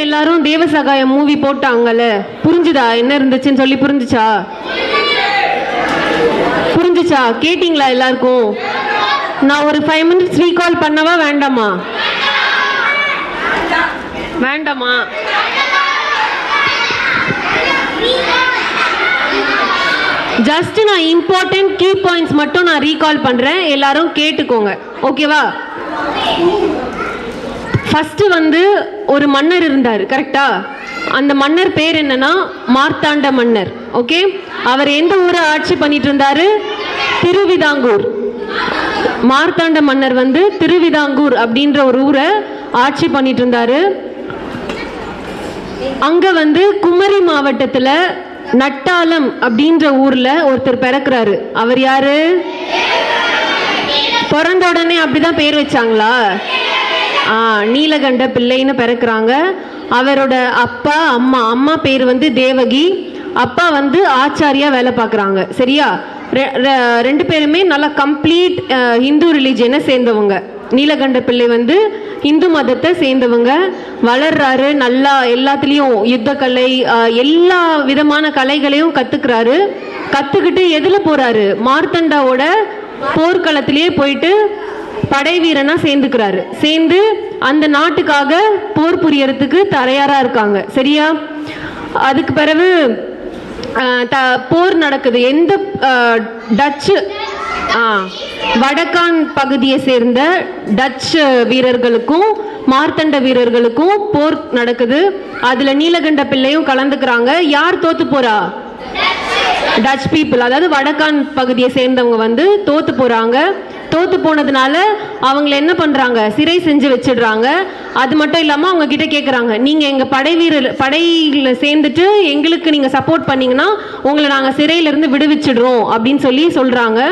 எல்லாரும் தேவசகாயம் மூவி போட்டாங்கல்ல, புரிஞ்சுதா என்ன இருந்துச்சுன்னு சொல்லி? புரிஞ்சுச்சா? கேட்டிங்களா எல்லாருக்கும்? நான் ஒரு 5 minutes ரீகால் பண்ணவா வேண்டாமா? ஜஸ்ட் நான் இம்பார்ட்டன்ட் கீ பாயிண்ட்ஸ் மட்டும் நான் ரீகால் பண்றேன், எல்லாரும் கேட்டுக்கோங்க. ஓகேவா? ஃபர்ஸ்ட் வந்து ஒரு மன்னர் இருந்தார், கரெக்டா? அந்த மன்னர் பேர் என்னன்னா மார்த்தாண்ட மன்னர். ஓகே, அவர் எந்த ஊரை ஆட்சி பண்ணிட்டு இருந்தாரு? திருவிதாங்கூர். மார்த்தாண்ட மன்னர் வந்து திருவிதாங்கூர் அப்படின்ற ஒரு ஊரை ஆட்சி பண்ணிட்டு இருந்தாரு. அங்க வந்து குமரி மாவட்டத்துல நட்டாலம் அப்படின்ற ஊர்ல ஒருத்தர் பிறக்கிறாரு. அவர் யாரு? பிறந்த உடனே அப்படிதான் பேர் வச்சாங்களா? நீலகண்ட பிள்ளைன்னு பிறக்கிறாங்க. அவரோட அப்பா அம்மா பேர் வந்து தேவகி, அப்பா வந்து ஆச்சாரியா வேலை பார்க்குறாங்க. சரியா? ரெண்டு பேருமே நல்லா கம்ப்ளீட் ஹிந்து ரிலீஜனை சேர்ந்தவங்க. நீலகண்ட பிள்ளை வந்து இந்து மதத்தை சேர்ந்தவங்க. வளர்றாரு, நல்லா எல்லாத்துலேயும் யுத்த கலை எல்லா விதமான கலைகளையும் கற்றுக்கிறாரு. கற்றுக்கிட்டு எதில் போகிறாரு? மார்த்தண்டாவோட போர்க்களத்திலேயே போயிட்டு படை வீரனா சேர்ந்துக்கிறாரு. சேர்ந்து அந்த நாட்டுக்காக போர் புரியறதுக்கு தயாராக இருக்காங்க. சரியா? அதுக்கு பிறகு போர் நடக்குது. எந்த டச்சு வடக்கான் பகுதியை சேர்ந்த டச் வீரர்களுக்கும் மார்த்தண்ட வீரர்களுக்கும் போர் நடக்குது. அதுல நீலகண்ட பிள்ளையும் கலந்துக்கிறாங்க. யார் தோத்து போறா? டச் பீப்புள், அதாவது வடக்கான் பகுதியை சேர்ந்தவங்க வந்து தோத்து போறாங்க. தோத்து போனதுனால அவங்களை என்ன பண்றாங்க? சிறை செஞ்சு வச்சிடுறாங்க. அது மட்டும் இல்லாம அவங்க கிட்ட கேட்குறாங்க, நீங்க எங்க படையில சேர்ந்துட்டு எங்களுக்கு நீங்க சப்போர்ட் பண்ணீங்கன்னா உங்களை நாங்க சிறையிலிருந்து விடுவிச்சிடுறோம் அப்படின்னு சொல்றாங்க.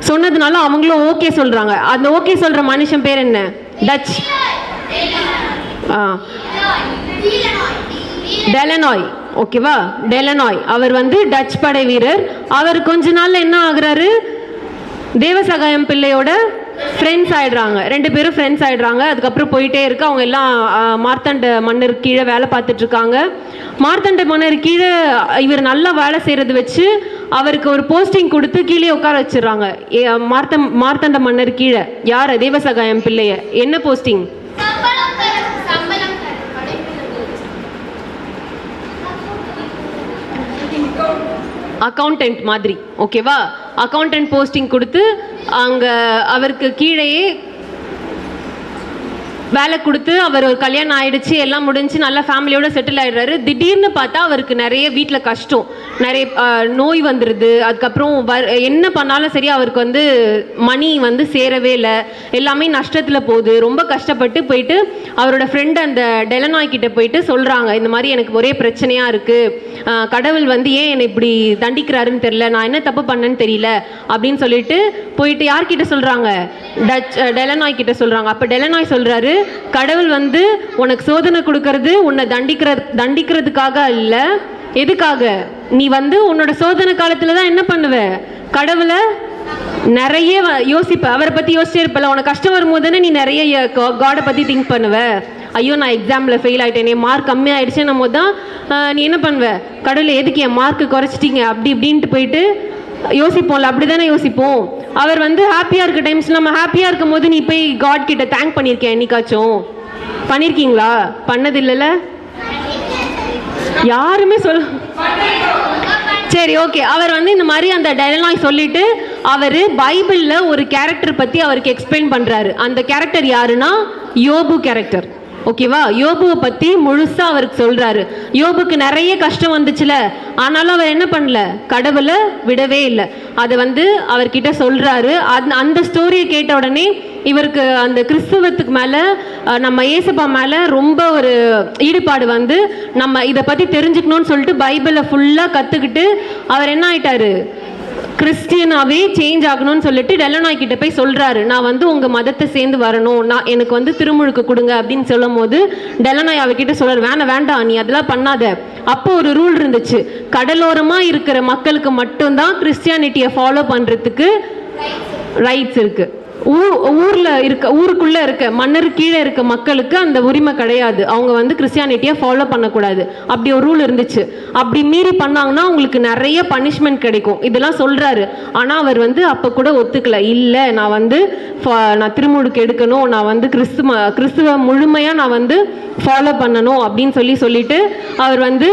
சொன்னதுனால அவங்களும் ஓகே சொல்றாங்க. அந்த ஓகே சொல்ற மனுஷன் பேர் என்ன? டச் டெலனாய். ஓகேவா? டெலனாய் அவர் வந்து டச் படை வீரர். அவர் கொஞ்ச நாள்ல என்ன ஆகுறாரு? தேவசகாயம் பிள்ளையோட ஃப்ரெண்ட்ஸ் ஆயிடுறாங்க. ரெண்டு பேரும் ஃப்ரெண்ட்ஸ் ஆயிடுறாங்க. அதுக்கப்புறம் போயிட்டே இருக்கு. அவங்க எல்லாம் மார்த்தாண்ட மன்னர் கீழே வேலை பார்த்துட்டு இருக்காங்க. மார்த்தாண்ட மன்னர் கீழே இவர் நல்லா வேலை செய்யறது வச்சு அவருக்கு ஒரு போஸ்டிங் கொடுத்து கீழே உட்கார வச்சிடறாங்க. மார்த்தாண்ட மன்னர் கீழே யார்? தேவசகாயம் பிள்ளைய. என்ன போஸ்டிங்? அக்கௌண்டன்ட் மாதிரி. ஓகேவா? அக்கௌண்டன்ட் போஸ்டிங் கொடுத்து அங்க அவருக்கு கீழேயே வேலை கொடுத்து அவர் ஒரு கல்யாணம் ஆயிடுச்சு, எல்லாம் முடிஞ்சு நல்லா ஃபேமிலியோட செட்டில் ஆயிடுறாரு. திடீர்னு பார்த்தா அவருக்கு நிறைய வீட்டில் கஷ்டம், நிறைய நோய் வந்துடுது. அதுக்கப்புறம் என்ன பண்ணாலும் சரி அவருக்கு வந்து மணி வந்து சேரவே இல்லை, எல்லாமே நஷ்டத்தில் போகுது. ரொம்ப கஷ்டப்பட்டு போயிட்டு அவரோட ஃப்ரெண்டு அந்த டெலனாய் கிட்ட போயிட்டு சொல்கிறாங்க, இந்த மாதிரி எனக்கு ஒரே பிரச்சனையாக இருக்குது, கடவுள் வந்து ஏன் என்னை இப்படி தண்டிக்கிறாருன்னு தெரியல, நான் என்ன தப்பு பண்ணேன்னு தெரியல அப்படின்னு சொல்லிட்டு போயிட்டு யார்கிட்ட சொல்கிறாங்க? டெலனாய் கிட்ட சொல்கிறாங்க. அப்போ டெலனாய் சொல்கிறாரு, கடவுள் வந்து உனக்கு சோதனை கொடுக்கறது உன்னை தண்டிக்கிறதுக்காக இல்ல. எதுக்காக? நீ வந்து உன்னோட சோதனை காலத்துல தான் என்ன பண்ணுவ? கடவுளை நிறைய யோசிப்ப, அவரை பத்தி யோசிச்சே இருப்பல. உனக்கு கஷ்டம் வரும்போது தானே நீ நிறைய காடை பத்தி திங்க் பண்ணுவ. ஐயோ நான் எக்ஸாம்ல ஃபெயில் ஆயிட்டேனே, மார்க் கம்மி ஆயிடுச்சுன்னும் போது தான் நீ என்ன பண்ணுவ? கடவுளை எதுக்கு என் மார்க்கு குறைச்சிட்டீங்க அப்படி இப்படின்ட்டு போயிட்டு யோசிப்போம்ல. அப்படிதானே யோசிப்போம். அவர் வந்து ஹாப்பியா இருக்க டைம்ஸ், நம்ம ஹாப்பியா இருக்கும் போது நீ போய் காட் கிட்ட தேங்க் பண்ணிருக்கேன் என்னைக்காச்சும்? பண்ணிருக்கீங்களா? பண்ணது இல்லைல்ல யாருமே சொல்ல. சரி, ஓகே. அவர் வந்து இந்த மாதிரி அந்த டெலனாய் சொல்லிட்டு அவர் பைபிள்ல ஒரு கேரக்டர் பத்தி அவருக்கு எக்ஸ்பிளைன் பண்றாரு. அந்த கேரக்டர் யாருன்னா யோபு கேரக்டர். ஓகேவா? யோபுவை பத்தி முழுசா அவருக்கு சொல்றாரு. யோபுக்கு நிறைய கஷ்டம் வந்துச்சுல, ஆனாலும் அவர் என்ன பண்ணல? கடவுளை விடவே இல்லை. அதை வந்து அவர்கிட்ட சொல்றாரு. அந்த ஸ்டோரியை கேட்ட உடனே இவருக்கு அந்த கிறிஸ்துவத்துக்கு மேல, நம்ம இயேசுப்பா மேல ரொம்ப ஒரு ஈடுபாடு வந்து நம்ம இதை பத்தி தெரிஞ்சுக்கணும்னு சொல்லிட்டு பைபிளை ஃபுல்லா கத்துக்கிட்டு அவர் என்ன ஆயிட்டாரு? கிறிஸ்டியனாவே சேஞ்ச் ஆகணும்னு சொல்லிட்டு டெலனாய் கிட்ட போய் சொல்றாரு, நான் வந்து உங்க மதத்தை சேர்ந்து வரணும், நான் எனக்கு வந்து திருமுழுக்கு கொடுங்க அப்படின்னு சொல்லும் போது டெலனாய் அவர்கிட்ட சொல்றாரு, வேண்டாம் நீ அதெல்லாம் பண்ணாத. அப்போ ஒரு ரூல் இருந்துச்சு, கடலோரமா இருக்கிற மக்களுக்கு மட்டும்தான் கிறிஸ்டியானிட்டியை ஃபாலோ பண்றதுக்கு ரைட்ஸ் இருக்கு. ஊருக்குள்ள இருக்க மன்னர் கீழே இருக்க மக்களுக்கு அந்த உரிமை கிடையாது. அவங்க வந்து கிறிஸ்டியானிட்டியை ஃபாலோ பண்ணக்கூடாது, அப்படி ஒரு ரூல் இருந்துச்சு. அப்படி மீறி பண்ணாங்கன்னா அவங்களுக்கு நிறைய பனிஷ்மெண்ட் கிடைக்கும், இதெல்லாம் சொல்றாரு. ஆனா அவர் வந்து அப்ப கூட ஒத்துக்கல. இல்லை, நான் திருமுழுக்கு எடுக்கணும், நான் வந்து கிறிஸ்துவ முழுமையா நான் வந்து ஃபாலோ பண்ணணும் அப்படின்னு சொல்லிட்டு அவர் வந்து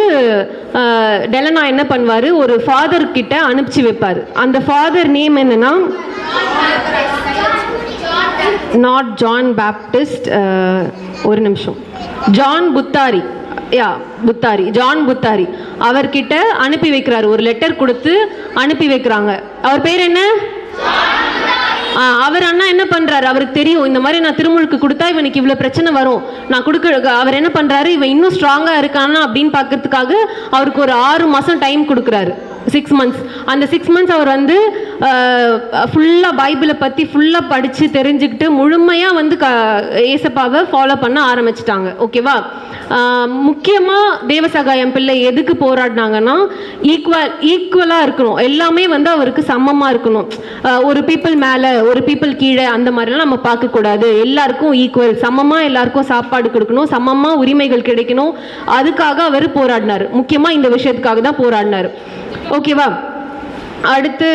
டெலனா என்ன பண்ணுவாரு, ஒரு ஃபாதர் கிட்ட அனுப்பிச்சு வைப்பாரு. அந்த ஃபாதர் நேம் என்னன்னா நாட் ஜான் பேப்டிஸ்ட், ஒரு நிமிஷம், ஜான் புத்தாரி. ஜான் புத்தாரி அவர்கிட்ட அனுப்பி வைக்கிறாரு. ஒரு லெட்டர் கொடுத்து அனுப்பி வைக்கிறாங்க. அவர் பேர் என்ன? அவர் அண்ணா என்ன பண்றாரு, அவருக்கு தெரியும் இந்த மாதிரி நான் திருமுழுக்கு கொடுத்தா இவனுக்கு இவ்வளவு பிரச்சனை வரும், நான் கொடுக்க. அவர் என்ன பண்றாரு, இவன் இன்னும் ஸ்ட்ராங்கா இருக்கானா அப்படின்னு பாக்கிறதுக்காக அவருக்கு ஒரு 6 மாசம் டைம் கொடுக்குறாரு, 6 months. அந்த 6 months அவர் வந்து ஃபுல்லா பைபிளை பத்தி ஃபுல்லா படிச்சு தெரிஞ்சுக்கிட்டு முழுமையா வந்து ஏசப்பாவை ஃபாலோ பண்ண ஆரம்பிச்சிட்டாங்க. ஓகேவா? முக்கியமா தேவசகாயம் பிள்ளை எதுக்கு போராடினாங்கன்னா, ஈக்குவலா இருக்கணும், எல்லாமே வந்து அவருக்கு சமமா இருக்கணும். ஒரு பீப்புள் மேல ஒரு பீப்புள் கீழே அந்த மாதிரிலாம் நம்ம பார்க்க கூடாது. எல்லாருக்கும் ஈக்குவல், சமமா எல்லாருக்கும் சாப்பாடு கொடுக்கணும், சமமா உரிமைகள் கிடைக்கணும். அதுக்காக அவர் போராடினார். முக்கியமா இந்த விஷயத்துக்காக தான் போராடினார். ஓகேவா? அடுத்து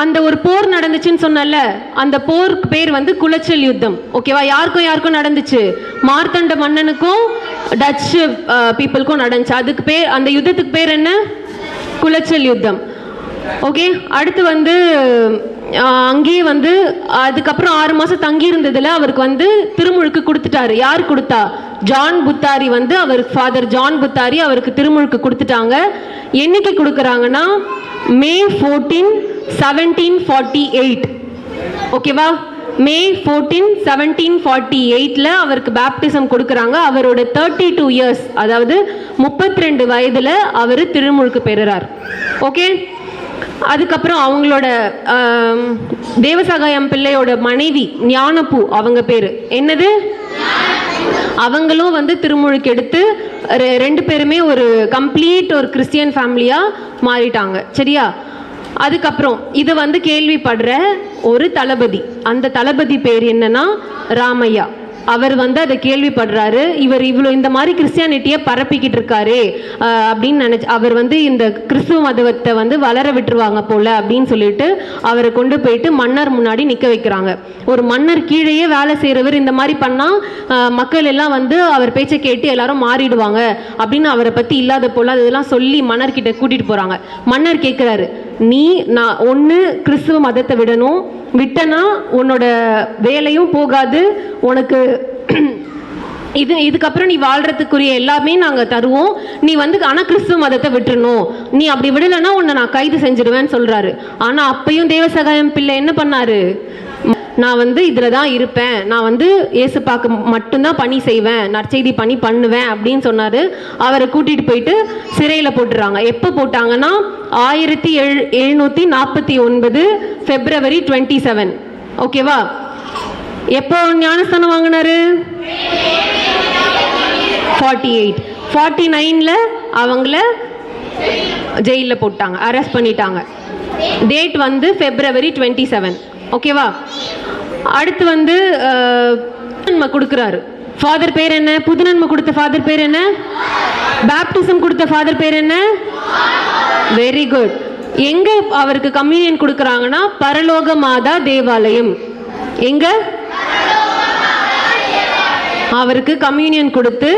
அந்த ஒரு போர் நடந்துச்சுன்னு சொன்னல, அந்த போருக்கு பேர் வந்து குளச்சல் யுத்தம். ஓகேவா? யாருக்கும் நடந்துச்சு, மார்த்தண்ட மன்னனுக்கும் டச்சு பீப்புளுக்கும் நடந்துச்சு. அதுக்கு பேர், அந்த யுத்தத்துக்கு பேர் என்ன? குளச்சல் யுத்தம். ஓகே. அடுத்து வந்து அங்கேயே வந்து அதுக்கப்புறம் 6 மாசம் தங்கி இருந்ததுல அவருக்கு வந்து திருமுழுக்கு கொடுத்துட்டாரு. யார் கொடுத்தா? ஜான் புத்தாரி வந்து அவருக்கு ஃபாதர் ஜான் புத்தாரி அவருக்கு திருமுழுக்கு கொடுத்துட்டாங்க. என்னைக்கு கொடுக்குறாங்கன்னா May 14, 1748. ஓகேவா? May 14, 1748ல அவருக்கு பேப்டிசம் கொடுக்குறாங்க. அவரோட 32 years, அதாவது 32 வயதுல அவர் திருமுழுக்கு பெறுறார். ஓகே. அதுக்கப்புறம் அவங்களோட தேவசகாயம் பிள்ளையோட மனைவி ஞானப்பூ, அவங்க பேரு என்னது? அவங்களும் வந்து திருமுழுக்கு எடுத்து 2 பேருமே ஒரு கம்ப்ளீட் ஒரு கிறிஸ்டியன் ஃபேமிலியா மாறிட்டாங்க. சரியா? அதுக்கப்புறம் இது வந்து கேள்விப்படுற ஒரு தளபதி, அந்த தளபதி பேர் என்னன்னா ராமையா. அவர் வந்து அதை கேள்விப்படுறாரு. இவர் இவ்வளோ இந்த மாதிரி கிறிஸ்டியானிட்டியை பரப்பிக்கிட்டு இருக்காரு அப்படின்னு நினைச்சு அவர் வந்து இந்த கிறிஸ்துவ மதத்தை வந்து வளர விட்டுருவாங்க போல அப்படின்னு சொல்லிட்டு அவரை கொண்டு போயிட்டு மன்னர் முன்னாடி நிற்க வைக்கிறாங்க. ஒரு மன்னர் கீழேயே வேலை செய்கிறவர் இந்த மாதிரி பண்ணால் மக்கள் எல்லாம் வந்து அவர் பேச்சை கேட்டு எல்லாரும் மாறிடுவாங்க அப்படின்னு அவரை பற்றி இல்லாத போல அதெல்லாம் சொல்லி மன்னர்கிட்ட கூட்டிகிட்டு போகிறாங்க. மன்னர் கேட்குறாரு, நான் ஒன்று கிறிஸ்துவ மதத்தை விடணும், விட்டனா உன்னோட வேலையும் போகாது, உனக்கு இதுக்கப்புறம் நீ வாழ்றதுக்குரிய எல்லாமே நாங்கள் தருவோம், நீ வந்து ஆனால் கிறிஸ்துவ மதத்தை விட்டுறணும், நீ அப்படி விடலைன்னா உன்னை நான் கைது செஞ்சிருவேன்னு சொல்கிறாரு. ஆனால் அப்பையும் தேவசகாயம் பிள்ளை என்ன பண்ணாரு, நான் வந்து இதில் தான் இருப்பேன், நான் வந்து ஏசுப்பாக்கு மட்டும்தான் பணி செய்வேன், நற்செய்தி பணி பண்ணுவேன் அப்படின்னு சொன்னார். அவரை கூட்டிகிட்டு போயிட்டு சிறையில் போட்டுறாங்க. எப்போ போட்டாங்கன்னா 1749 February 27. ஓகேவா? எப்போ ஞானஸ்தானம் வாங்கினாரு? 48. 49ல் அவங்கள ஜெயிலில் போட்டாங்க, அரெஸ்ட் பண்ணிட்டாங்க. டேட் வந்து February 27. ஓகேவா? அடுத்து வந்து நன்மை கொடுக்குறாரு. ஃபாதர் பேர் என்ன? புது நன்மை கொடுத்த ஃபாதர் பேர் என்ன? பேப்டிசம் கொடுத்த ஃபாதர் பேர் என்ன? Very good. எங்க அவருக்கு கம்யூனியன் கொடுக்குறாங்கன்னா பரலோக மாதா தேவாலயம். எங்க அவருக்கு கம்யூனியன் கொடுத்து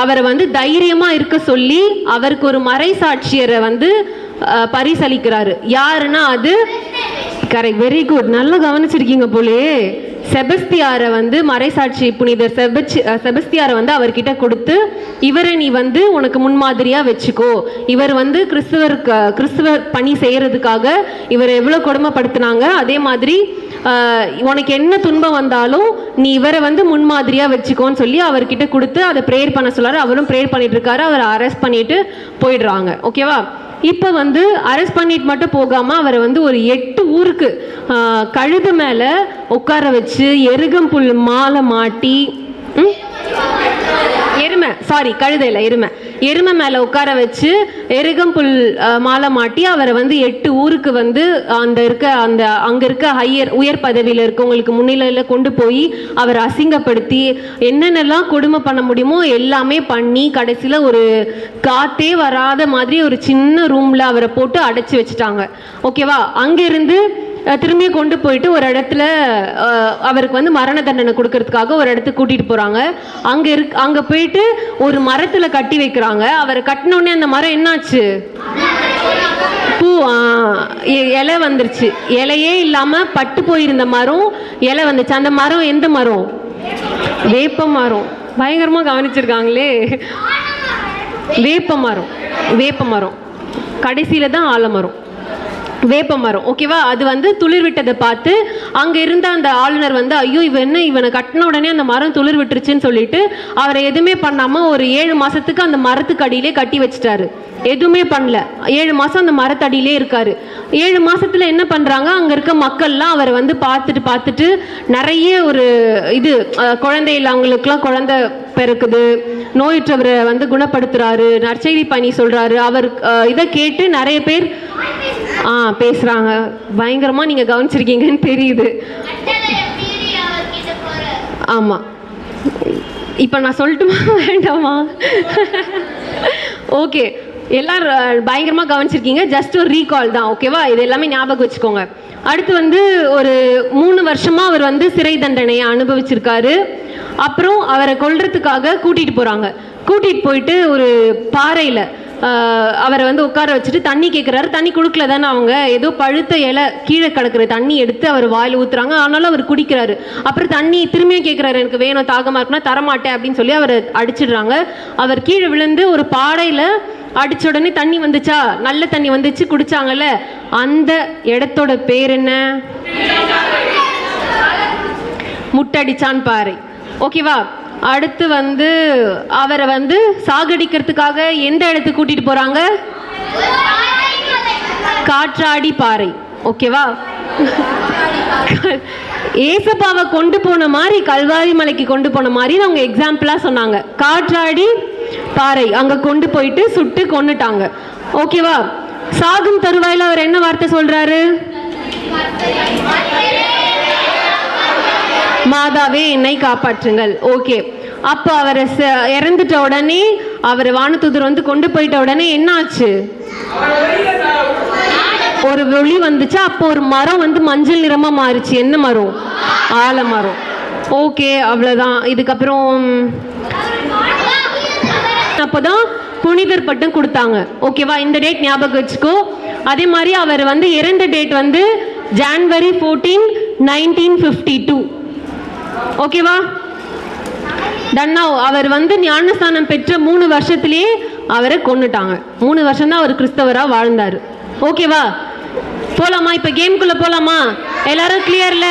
அவரை வந்து தைரியமா இருக்க சொல்லி அவருக்கு ஒரு மறை சாட்சியரை வந்து பரிசளிக்கிறாரு. யாருன்னா அது கரெக்ட், வெரி குட், நல்லா கவனிச்சிருக்கீங்க போலே. செபஸ்தியாரை வந்து மறைசாட்சி புனிதர் செபஸ்தியாரை வந்து அவர்கிட்ட கொடுத்து இவரை நீ வந்து உனக்கு முன்மாதிரியா வச்சுக்கோ, இவர் வந்து கிறிஸ்துவர் பணி செய்யறதுக்காக இவரை எவ்வளோ கொடுமைப்படுத்தினாங்க, அதே மாதிரி உனக்கு என்ன துன்பம் வந்தாலும் நீ இவரை வந்து முன்மாதிரியா வச்சுக்கோன்னு சொல்லி அவர்கிட்ட கொடுத்து அதை ப்ரேயர் பண்ண சொல்லாரு. அவரும் ப்ரேயர் பண்ணிட்டு இருக்காரு. அவரை அரெஸ்ட் பண்ணிட்டு போயிடுறாங்க. ஓகேவா? இப்போ வந்து அரெஸ்ட் பண்ணிட்டு மட்டும் போகாமல் அவரை வந்து ஒரு 8 ஊருக்கு கழுது மேலே உட்கார வச்சு எருகம்புல் மாலை மாட்டி கழுதை இல்லை, எருமை மேலே உட்கார வச்சு எருகம்புல் மாலை மாட்டி அவரை வந்து 8 ஊருக்கு வந்து அங்கே இருக்க உயர் பதவியில் இருக்கவங்களுக்கு முன்னிலையில் கொண்டு போய் அவரை அசிங்கப்படுத்தி என்னென்னலாம் கொடுமை பண்ண முடியுமோ எல்லாமே பண்ணி கடைசியில் ஒரு காத்தே வராத மாதிரி ஒரு சின்ன ரூமில் அவரை போட்டு அடைச்சி வச்சுட்டாங்க. ஓகேவா? அங்கேருந்து திரும்பி கொண்டு போயிட்டு ஒரு இடத்துல அவருக்கு வந்து மரண தண்டனை கொடுக்கறதுக்காக ஒரு இடத்துக்கு கூட்டிகிட்டு போகிறாங்க. அங்கே போயிட்டு ஒரு மரத்தில் கட்டி வைக்கிறாங்க. அவரை கட்டினோடனே அந்த மரம் என்னாச்சு? பூ இலை வந்துருச்சு. இலையே இல்லாமல் பட்டு போயிருந்த மரம் இலை வந்துச்சு. அந்த மரம் எந்த மரம்? வேப்ப மரம். பயங்கரமாக கவனிச்சிருக்காங்களே. வேப்ப மரம் கடைசியில் தான் ஆலமரம். வேப்ப மரம். ஓகேவா? அது வந்து துளிர் விட்டதை பார்த்து அங்கே இருந்த அந்த ஆளுநர் வந்து ஐயோ இவனை கட்டின உடனே அந்த மரம் துளிர் விட்டுருச்சுன்னு சொல்லிட்டு அவரை எதுவுமே பண்ணாமல் ஒரு 7 மாதத்துக்கு அந்த மரத்துக்கு அடியிலே கட்டி வச்சுட்டாரு. எதுவுமே பண்ணல. 7 மாதம் அந்த மரத்தடியிலே இருக்காரு. 7 மாதத்தில் என்ன பண்ணுறாங்க, அங்கே இருக்க மக்கள்லாம் அவரை வந்து பார்த்துட்டு நிறைய ஒரு குழந்தை இல்லை, அவங்களுக்குலாம் குழந்தை பிறக்குது, நோயுற்றவரை வந்து குணப்படுத்துறாரு, நற்செய்தி பணி சொல்கிறாரு. அவர் இதை கேட்டு நிறைய பேர் பேசுகிறாங்க. பயங்கரமாக நீங்கள் கவனிச்சிருக்கீங்கன்னு தெரியுது. ஆமாம், இப்போ நான் சொல்லட்டுமா வேண்டாமா? ஓகே, எல்லாரும் பயங்கரமாக கவனிச்சிருக்கீங்க. ஜஸ்ட் ஒரு ரீகால் தான். ஓகேவா? இது எல்லாமே ஞாபகம் வச்சுக்கோங்க. அடுத்து வந்து ஒரு 3 வருஷமாக அவர் வந்து சிறை தண்டனையை அனுபவிச்சிருக்காரு. அப்புறம் அவரை கொல்றதுக்காக கூட்டிகிட்டு போயிட்டு ஒரு பாறையில் அவரை வந்து உட்கார வச்சுட்டு தண்ணி கேட்குறாரு. தண்ணி கொடுக்கல தானே அவங்க, ஏதோ பழுத்த இலை கீழே கிடக்கிற தண்ணி எடுத்து அவர் வாயில் ஊற்றுறாங்க. ஆனாலும் அவர் குடிக்கிறாரு. அப்புறம் தண்ணி திரும்பியும் கேட்குறாரு, எனக்கு வேணும், தாகமாக இருக்குன்னா தரமாட்டேன் அப்படின்னு சொல்லி அவரை அடிச்சிடுறாங்க. அவர் கீழே விழுந்து ஒரு பாடையில் அடிச்ச உடனே தண்ணி வந்துச்சா, நல்ல தண்ணி வந்துச்சு, குடிச்சாங்கல்ல. அந்த இடத்தோட பேர் என்ன? முட்டடிச்சான் பாறை. ஓகேவா? அடுத்து வந்து அவரை வந்து சாகடிக்கிறதுக்காக எந்த இடத்துக்கு கூட்டிட்டு போறாங்க? காற்றாடி பாறை. ஓகேவா? ஏசப்பாவை கொண்டு போன மாதிரி, கல்வாரி மலைக்கு கொண்டு போன மாதிரி அவங்க எக்ஸாம்பிளா சொன்னாங்க. காற்றாடி பாறை அங்க கொண்டு போயிட்டு சுட்டு கொன்னுட்டாங்க. ஓகேவா? சாகும் தருவாயில அவர் என்ன வார்த்தை சொல்றாரு? மாதாவே என்னை காப்பாற்றுங்கள். ஓகே, அப்போ அவரை இறந்துட்ட உடனே அவரை வானதூதர் வந்து கொண்டு போயிட்ட உடனே என்ன ஆச்சு? ஒரு ஒளி வந்துச்சு. அப்போ ஒரு மரம் வந்து மஞ்சள் நிறமா மாறிச்சு. என்ன மரம்? ஆலமரம். ஓகே, அவ்வளோதான். இதுக்கப்புறம் அப்போதான் புனிதர் பட்டம் கொடுத்தாங்க. ஓகேவா? இந்த டேட் ஞாபகம் வச்சுக்கோ. அதே மாதிரி அவர் வந்து இறந்த டேட் வந்து January 14, 1952. ஓகேவா? தன்னா அவர் வந்து ஞானஸ்தானம் பெற்ற 3 வருஷத்திலேயே அவரை கொன்னுட்டாங்க. 3 வருஷம் தான் அவர் கிறிஸ்தவரா வாழ்ந்தாரு. ஓகேவா? போலாமா? இப்ப கேம்குள்ள போலாமா? எல்லாரும் கிளியர்ல?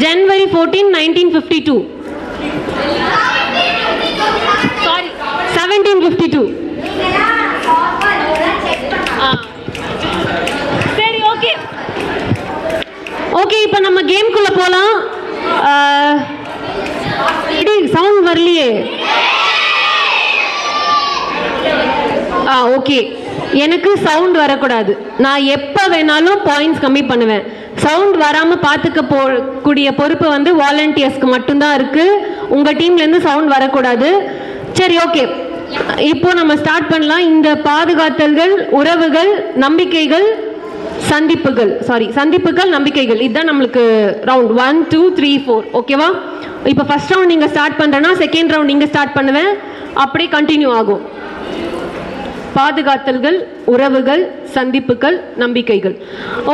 January 14, 1952. சாரி, 1752. சரி, ஓகே ஓகே, இப்போ நம்ம கேம்குள்ள போலாம். சவுண்ட் வரலையே. ஓகே, எனக்கு சவுண்ட் வரக்கூடாது. நான் எப்போ வேணாலும் பாயிண்ட்ஸ் கம்மி பண்ணுவேன். சவுண்ட் வராமல் பார்த்துக்க பொறுப்பு வந்து வாலண்டியர்ஸ்க்கு மட்டும்தான் இருக்கு. உங்கள் டீம்லேருந்து சவுண்ட் வரக்கூடாது. சரி, ஓகே, இப்போ நம்ம ஸ்டார்ட் பண்ணலாம். இந்த பாதுகாத்தல்கள், உறவுகள், நம்பிக்கைகள், சந்திப்புகள், நம்பிக்கைகள், இதுதான் நம்மளுக்கு ரவுண்ட் 1 2 3 4. ஓகேவா? இப்போ ஃபர்ஸ்ட் ரவுண்ட் நீங்க ஸ்டார்ட் பண்றேன்னா செகண்ட் ரவுண்ட் நீங்க ஸ்டார்ட் பண்ணுவேன். அப்படியே கண்டினியூ ஆகும். பாதுகாத்தல்கள், உறவுகள், சந்திப்புகள், நம்பிக்கைகள்.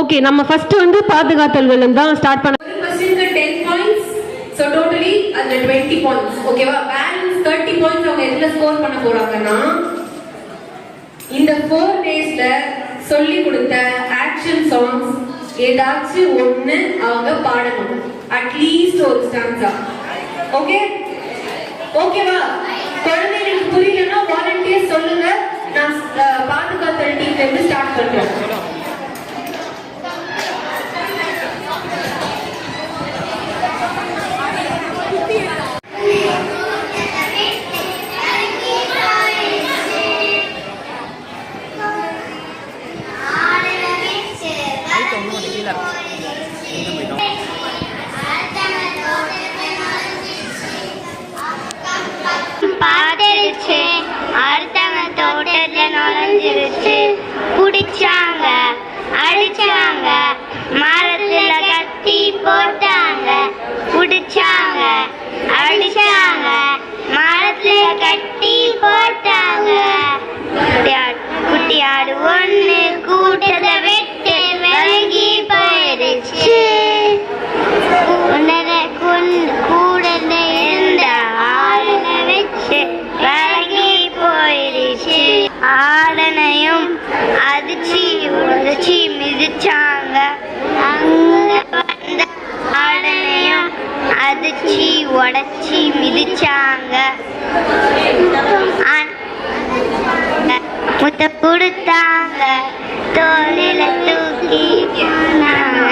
ஓகே, நம்ம ஃபர்ஸ்ட் வந்து பாதுகாத்தல்கள் தான் ஸ்டார்ட் பண்ண. ஒரு क्वेश्चनக்கு 10 பாயிண்ட்ஸ். சோ டோட்டலி அந்த 20 பாயிண்ட்ஸ். ஓகேவா? பேலன்ஸ் 30 பாயிண்ட்ஸ் அவங்க எதுல ஸ்கோர் பண்ண போறாங்கன்னா இந்த 4 டேஸ்ல சொல்லி கொடுத்த ஆக்ஷன் சாங்ஸ் ஏதாச்சும் ஒண்ணு அவங்க பாடணும். அட்லீஸ்ட் ஒரு ஸ்டான்ஸா. ஓகே? ஓகேவா? குழந்தைகளுக்கு புரியலன்னா வாலண்டியர் சொல்லுங்க. நான் பாதுகாத்தல் டீம்ல இருந்து ஸ்டார்ட் பண்றேன். போட்டாங்க, குடிச்சாங்க, அடிச்சாங்க, மரத்துல கட்டி போட்டாங்க. குட்டியாடு ஒண்ணு கூட்டத்தை விட்டு விலகி போயிடுச்சு. கூடல இருந்த ஆடனை வச்சு விலகி போயிடுச்சு. ஆடனையும் அதிர்ச்சி உடச்சி மிதிச்சாங்க. அங்க வந்த ஆடனையும் அதிர்ச்சி உடச்சி மிதிச்சாங்க. முத்த கொடுத்தாங்க, தோளில தூக்கி போனாங்க.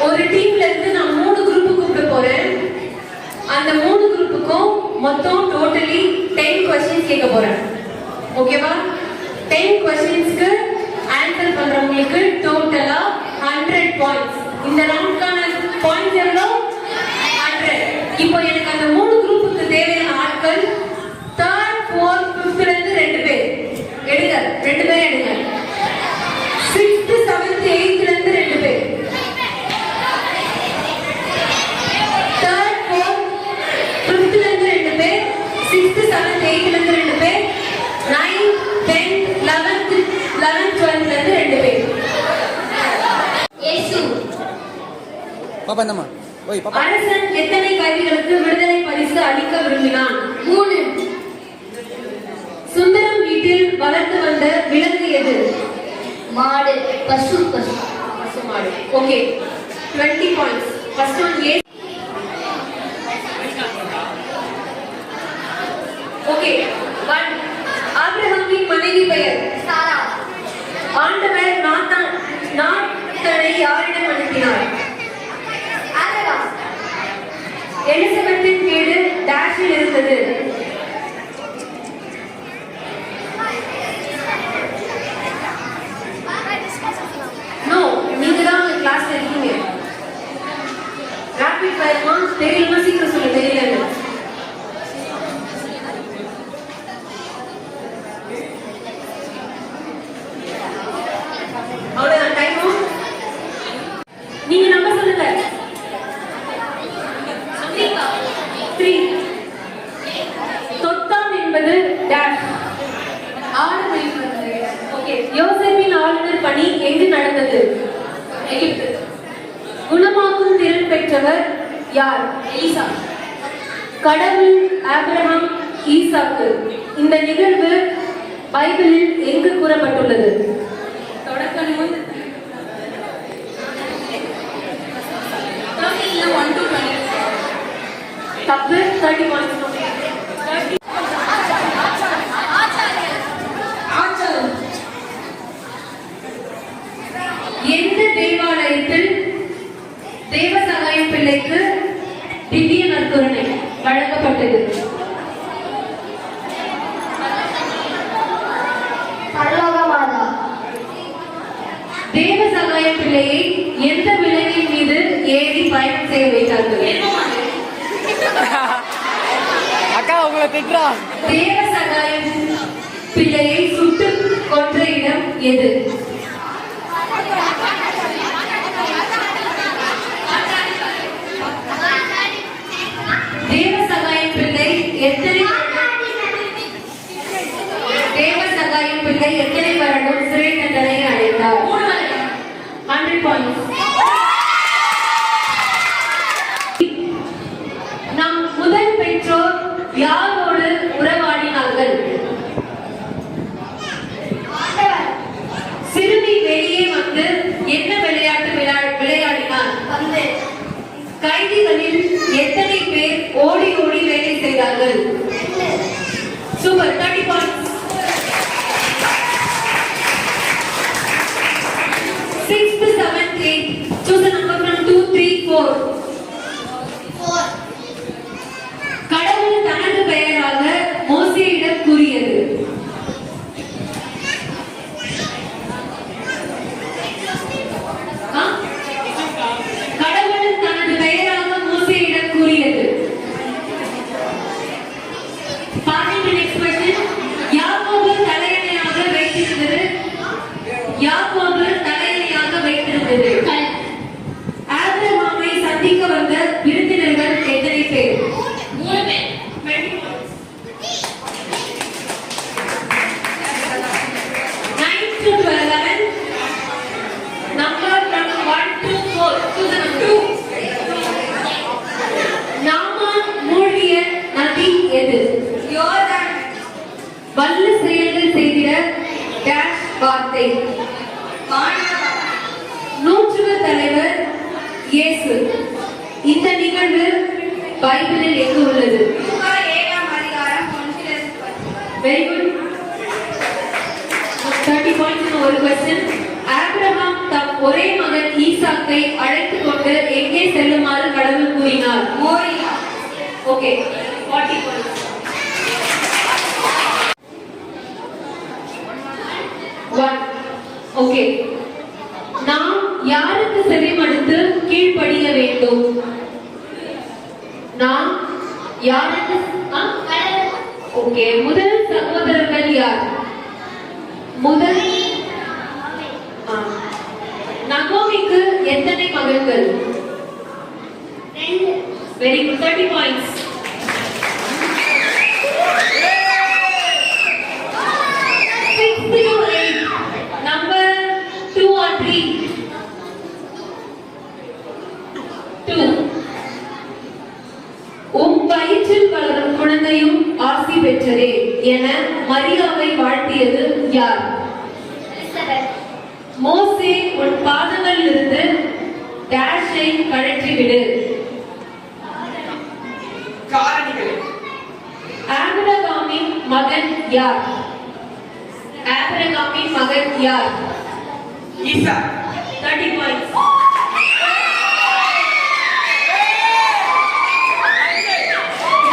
ஒரு டீம்ல இருந்து நான் 3 குரூப் கூப்பிட போறேன். அந்த 3 குரூப்புக்கும் மொத்தம் டோட்டலி 10 क्वेश्चंस கேட்க போறேன். ஓகேவா? 10 क्वेश्चंसக்கு ஆன்சர் பண்றவங்களுக்கு டோட்டலா 100 100 பாயிண்ட்ஸ். இந்த ரவுண்டுக்கான பாயிண்ட்ஸ் எவ்வளோ? 100. இப்போ எனக்கு அந்த 3 குரூப்புக்கு தேவையான ஆட்கள் 3rd 4th 5th ல இருந்து 2 பேர் எடுங்க. 2 பேர் எடுங்க. 6th 7th 8th ல இருந்து 2 பேர். 3rd 4th 5th ல இருந்து 2 பேர். 6th 7th 8th ல இருந்து 2 பேர். 9th 10th 11th 12th ல இருந்து 2 பேர். இயேசு பாப்பா என்னம்மா? ஓய் பாப்பா. அரசன் எத்தனை கைதிகளுக்கு விடுதலை பரிசு அளிக்க விரும்பினான்? 3. சுந்தரம் வீட்டில் வளர்த்து வந்த விலங்கு எது? மாடு. பசு. மாடு. Okay, 20 points. First one A. Okay, 1. ஆபிரகாமின் மனைவி பெயர்? சாரா. ஆண்டவர் நாத்தானை யாரிடம் அனுப்பினார்? ஆபிரகாம். எலிசபெத்தின் வீடு டேஷில் இருந்தது. நோ, நீங்க தான் கிளாஸ்ல இருக்கீங்க. ராபிட் ஃபயர்மா தெரியலமா சீக்கிரம் சொல்லு. தெரியல. அவ்வளவுதான் டைம். நீங்க நம்பர் சொல்லுங்க. 3. தொத்தான் என்பது டேஷ். ஓகே, யோசேப்பின் ஆளுநர் பணி எங்கு நடந்தது? எகிப்து. குணமாக்கும் திறன் பெற்றவர் யார்? எலிசா. கடவுள் ஆபிரகாம் ஈசாக்கு. இந்த நிகழ்வு பைபிளில் எங்கு கூறப்பட்டுள்ளது? தொடக்க நூல் 1 to 20. தப்பு. 30 பாயிண்ட்ஸ். எந்த தேவாலயத்தில் தேவசகாயம் பிள்ளைக்கு திவ்ய நற்கருணை வழங்கப்பட்டது? பரலோகமாதா. தேவசகாயம் பிள்ளையை எந்த விலங்கின் மீது ஏறி பயணம் செய்ய வைத்தார்கள்? அக்கா உங்களை திட்டுறா. தேவசகாயம் பிள்ளையை சுட்டு கொன்ற இடம் எது? தேவசகாயம் பிள்ளை எத்தனை வருடம் சிறை தண்டனை அடைந்தார்? 100 பாயிண்ட்ஸ். நம் முதல் பெற்றோர் யாரோடு உறவாடினார்கள்? சிறுமி வெளியே வந்து என்ன விளையாட்டு விளையாடினார்? பந்து. கைதிகளில் எத்தனை பேர் ஓடி ஓடி வேலை செய்தார்கள்? Super. 30 points. 6th 7th 8th. Choose a number from 2 3 4. 4. கடவுள் தனது பெயராக மோசேயிடம் கூறியது? கடவுள் தனது பெயராக மோசேயிடம் கூறியது. பாருங்க, நெக்ஸ்ட் क्वेश्चन. யாக்கோபு தலையணையாக வைத்திருந்தது. ஆபிரகாமை சந்திக்க வந்த விருந்தினர்கள் எத்தனை பேர்? 3 பேர். 9 to 11. Number from 1 to 4. Choose number 2. Naaman மூழ்கிய நதி எது? யோர்தான். வல்ல செயல்கள் செய்திட டேஷ் வார்த்தை. நூற்றுவர் தலைவர் இயேசு. இந்த நிகழ்வு பைபிளில் எங்கு உள்ளது? 7ஆம் அதிகாரம் 1 வெரி குட். 30 பாயிண்ட்ஸ். ஒரு क्वेश्चन. ஆபிரகாம் தம் ஒரே மகன் ஈசாக்கை அழைத்துக் கொண்டு எங்கே செல்லுமாறு கடவுள் கூறினார்? மோரியா. Okay, 40 points. 1. ஓகே, நாம் யாருக்கு வேண்டும். நாம் யாருக்கு ஓகே, முதல் சகோதரர்கள் யார்? முதல் நகோமிக்கு எத்தனை மகன்கள்? Very good, 30 points. Number 2 or 3? 2. வயிற்றில் வளரும் குழந்தையும் ஆசி பெற்றதே என மரியாவை வாழ்த்தியது யார்? மோசே, உன் பாதங்களில் இருந்து டேஷை கழற்றிவிடு. ஆபிரகாமின் மகன் யார்? ஆபிரகாமின் மகன் யார்? ஈசா. 30 பாயிண்ட்ஸ்.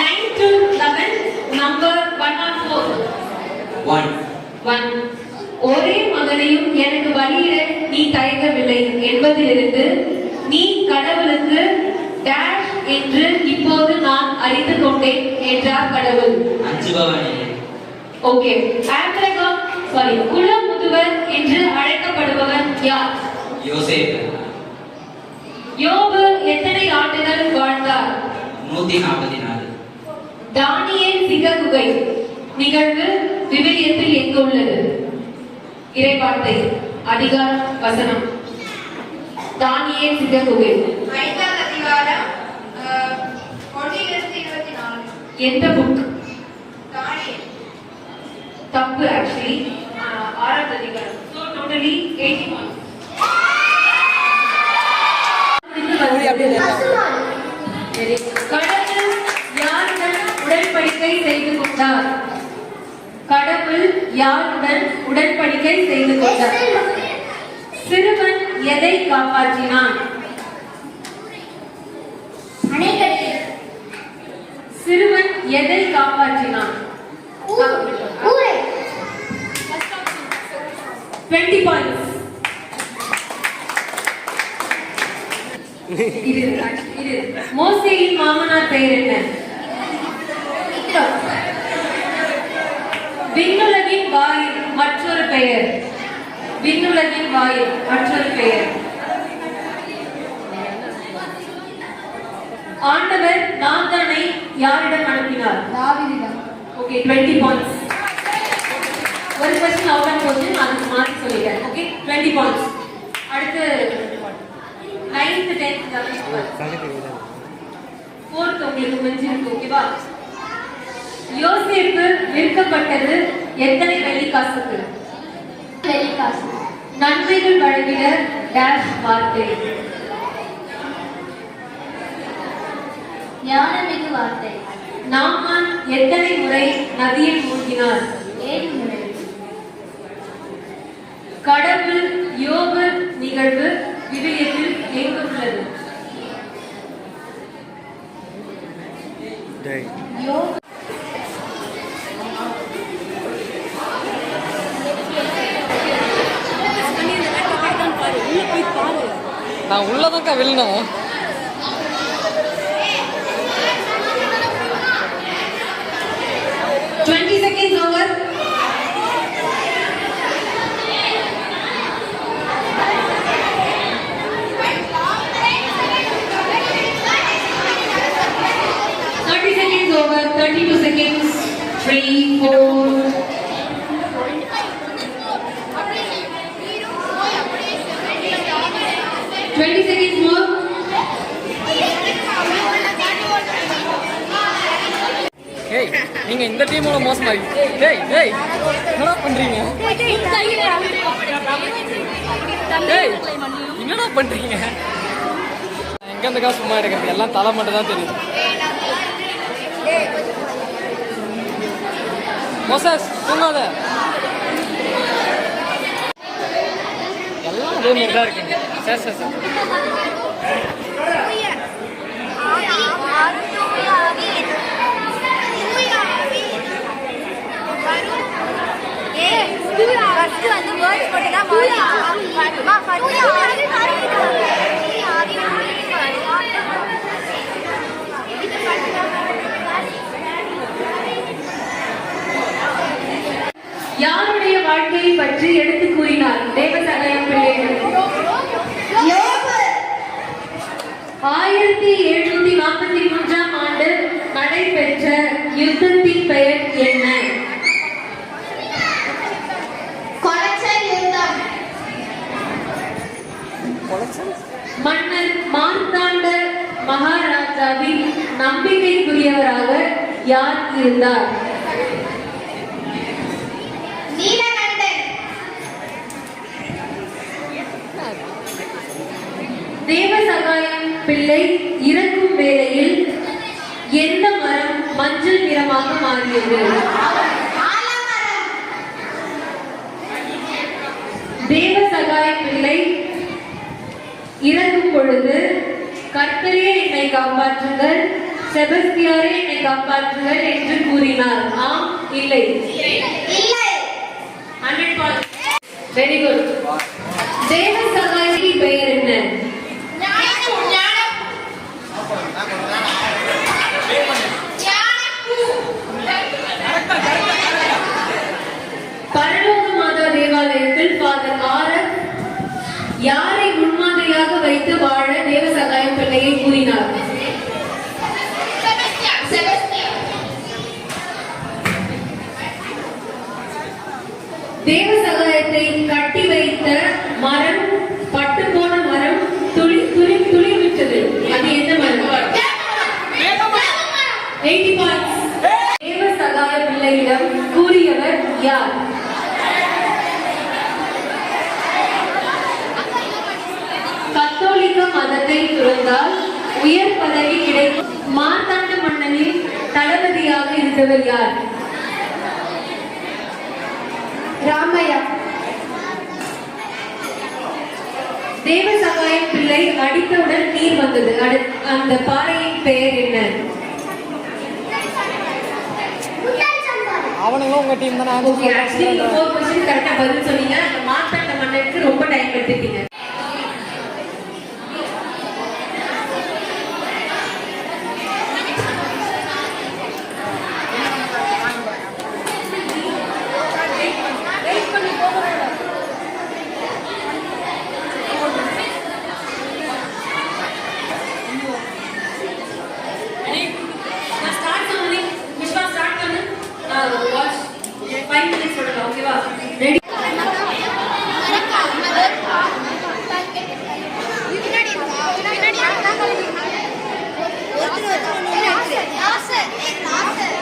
9 to 11, number 1 or 4? 1. ஒரே மகனையும் எனக்கு பலியிட நீ தயங்கவில்லை என்பதிலிருந்து நீ கடவுளுக்கு டேஷ் என்று இப்போது நான் அறிந்து கொண்டேன் என்றார் கடவுள். ஓகே, ஆபிரகாம் குல முதுவர் என்று அழைக்கப்படுபவர் யார்? யோசேப்பு. யோபு எத்தனை ஆண்டுகள் வாழ்ந்தார்? 144. தானியேல் சிங்கக்குகை நிகழ்வு விவிலியத்தில் எங்கு உள்ளது? இறைவார்த்தை, அதிகாரம், வசனம். தானியேல் சிங்கக்குகை 5ஆம் அதிகாரம் 1-24. எந்த புக்? தானியேல். தப்பு, ஆக்சுவலி 6ஆம் அதிகாரம். So totally 81. கடவுள் யாருடன் உடன்படிக்கை செய்து கொண்டார்? கடவுள் யாருடன் உடன்படிக்கை செய்து கொண்டார்? சிறுவன் எதை காப்பாற்றினான்? சிறுவன் எதை காப்பாற்றினான்? 20 points. இது மோசேயின் மாமனார் பெயர் என்ன? விண்ணுலகின் வாயில் மற்றொரு பெயர். விண்ணுலகின் வாயில் மற்றொரு பெயர். ஆண்டவர் நாத்தானை யாரிடம் அனுப்பினார்? தாவீதிடம். Okay, 20 points. ஒரு क्वेश्चन அவுட் ஆஃப் क्वेश्चन, அதுக்கு மார்க் சொல்லிட்டேன். Okay, 20 points. அடுத்து 9th 10th 4th உங்களுக்கு முடிஞ்சிருக்கு. ஓகேவா? யோசேப்பு விற்கப்பட்டது எத்தனை வெள்ளிக்காசுக்கு? வெள்ளிக்காசு. நன்மைகள் வழங்கிட டேஷ் வார்த்தை. ஞானமிகு வார்த்தை. நாமான் எத்தனை முறை நதியில் மூழ்கினார்? 7 முறை. கடவுள் யோபு நிகழ்வு விவிலியத்தில் எங்கு உள்ளது? யோபு. நான் உள்ளதாக்கா வெளினோம். seconds over. Over 32 seconds. 3, 4. Seconds more. ஏய், நீங்க இந்த டீமோட மோசமா டேய் டேய் என்னடா பண்றீங்க? டேய் என்னடா பண்றீங்க? எங்க அந்த காசு சும்மா இருக்கிறது எல்லாம் தலை மட்டும் தான் தெரியும். மோசஸ் தூங்காத. எல்லாம் அதே மாதிரி தான் இருக்குங்க. சரி சரி சரி. வந்து வேர்ட்ஸ் மட்டும் தான் மாறி யாருடைய வாழ்க்கையை பற்றி எடுத்து கூறினார் தேவசகாயம் பிள்ளைகள்? 1743ஆம் ஆண்டு நடைபெற்ற யுத்தத்தின் பெயர் என்ன? மன்னர் மார்த்தாண்ட மகாராஜாவின் நம்பிக்கைக்குரியவராக யார் இருந்தார்? தேவசகாயம் பிள்ளை இறக்கும் வேளையில் எந்த மரம் மஞ்சள் நிறமாக மாறியது? தேவசகாயம் பிள்ளை இறக்கும் பொழுது கர்த்தரே என்னை காப்பாற்றுங்கள், செபஸ்தியாரே என்னை காப்பாற்றுங்கள் என்று கூறினார். ஆம் இல்லை? 100 வெரி குட். தேவசகாயத்தின் பெயர் என்ன? பரலோக மாதா தேவாலயத்தில் ஃபாதர் ஆர்.எஃப். யாரை முன்மாதிரியாக வைத்து வாழ தேவசகாயம் பிள்ளையை கூறினார்? தேவசகாயத்தை கட்டி வைத்த மரம், பட்டு போன மரம், துளி விட்டது. அது எந்த மரம்? 80 points. தேவசகாய பிள்ளையிடம் கூறியவர் யார்? கத்தோலிக்க மதத்தை துறந்தால் உயர் பதவி கிடைக்கும். மார்த்தாண்ட மன்னனின் தளபதியாக இருந்தவர் யார்? ராமையா. தேவசகாயம் பிள்ளை அடித்தவுடன் நீர் வந்தது. அந்த பாறையின் பெயர் என்ன? அவனுங்களும் உங்க டீம் தானே? ஆக்சுவலி 4 क्वेश्चन கரெக்ட்டா பதில் சொன்னீங்க. அந்த மார்த்தாண்ட மன்னனுக்கு ரொம்ப டைம் எடுத்துட்டீங்க.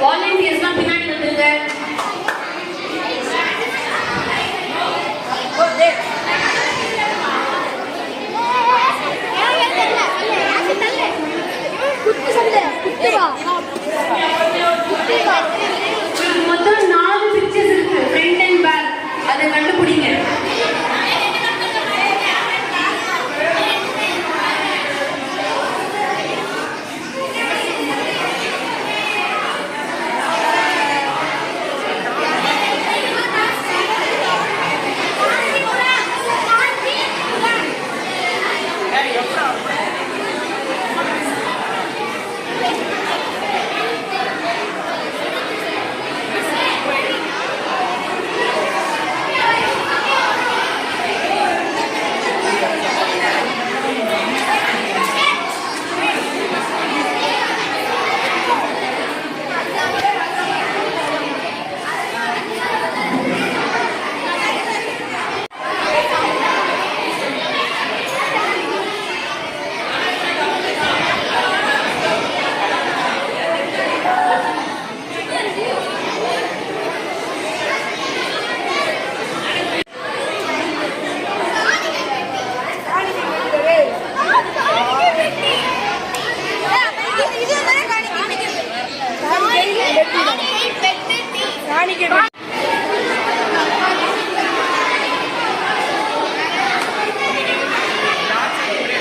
வாலண்டியர்ஸ்லாம் பின்னாடி வந்துருங்க. மொத்தம் 4 பிக்சர்ஸ் இருக்கு, ஃப்ரண்ட் அண்ட் பேக். அதை கண்டுபிடிங்க.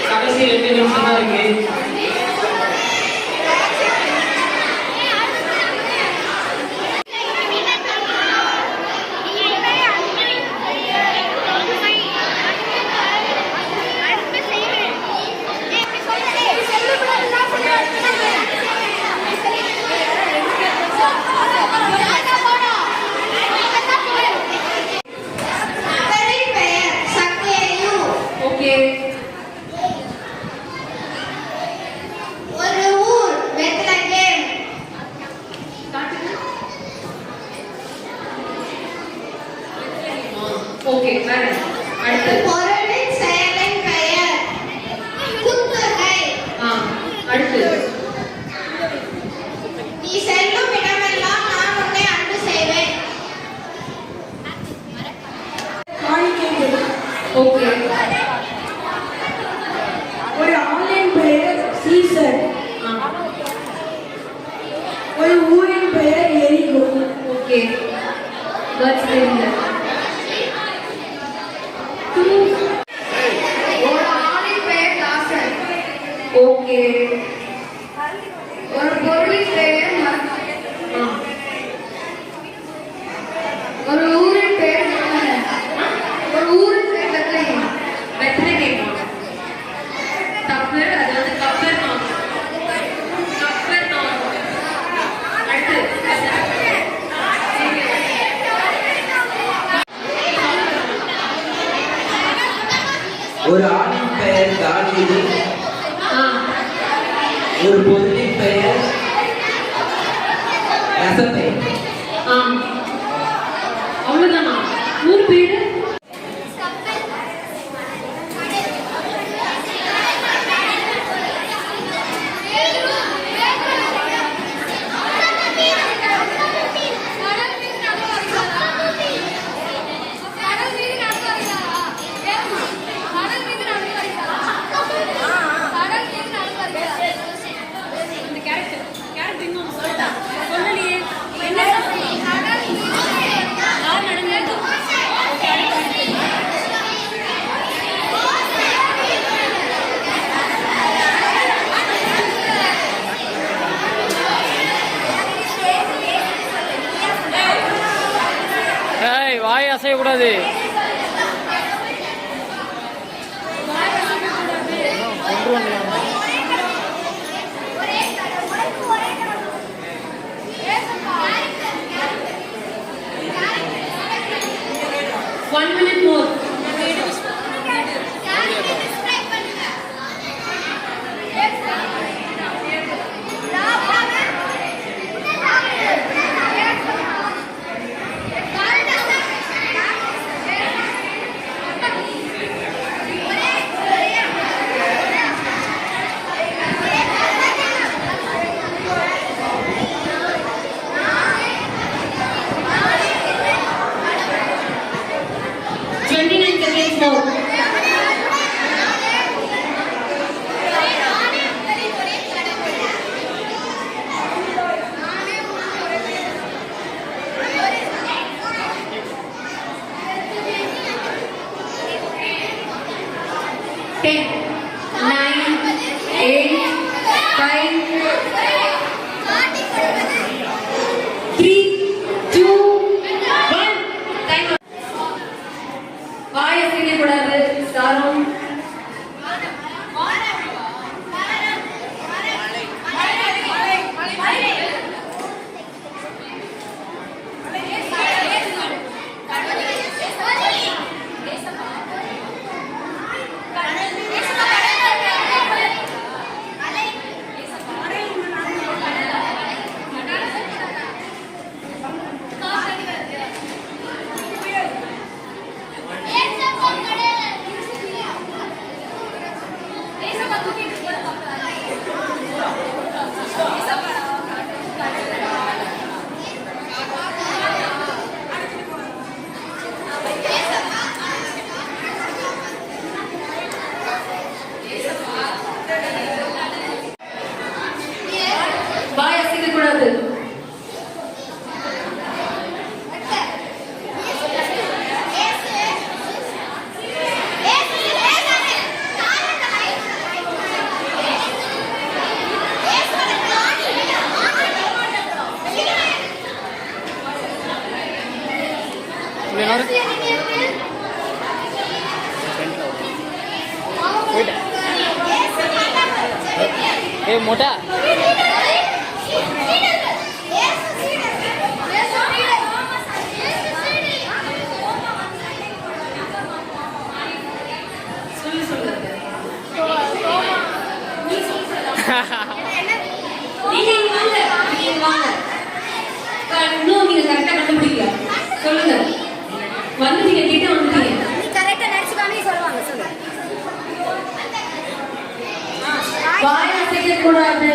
கடைசி 2 நிமிஷம் தான் இருக்கு. ஓகே. ஒரு பொருளின் பெயர் ஒரு ஊரின் பெயர் ஒரு ஊரின் பெயர் பெத்லகேம். பெத்லகேம் தப்பு. அது வந்து கப்பர்நாம். கப்பர்நாம். அடுத்து ஒரு ஆணின் பெயர் தாவீது, ஒரு பொருளின் பெயர் ரசத்தை. அவ்வளவுதானா? ஊர் பேரு வாய் அசையக்கூடாது. One minute more. मोटा இன்னும் நீங்க கரெக்டா கண்டுபிடிக்கல. சொல்லுங்க. வந்துட்டீங்க, கிட்ட வந்துட்டீங்க. நீ கரெக்டா நினைச்சுக்காம சொல்லுவாங்க. சொல்லு. வாய் அசைக்க கூடாது.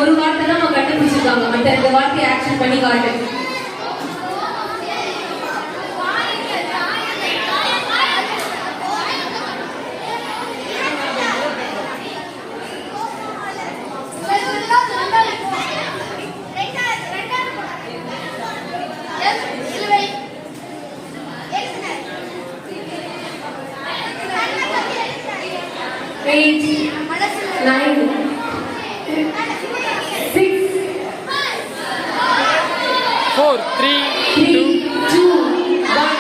ஒரு வார்த்தை தான் கண்டுபிடிச்சிருக்காங்க. மற்ற இந்த வார்த்தையை ஆக்ஷன் பண்ணி காட்டு. சிலுவை 8, 9, 6, 4, 3, 3, 2, 1.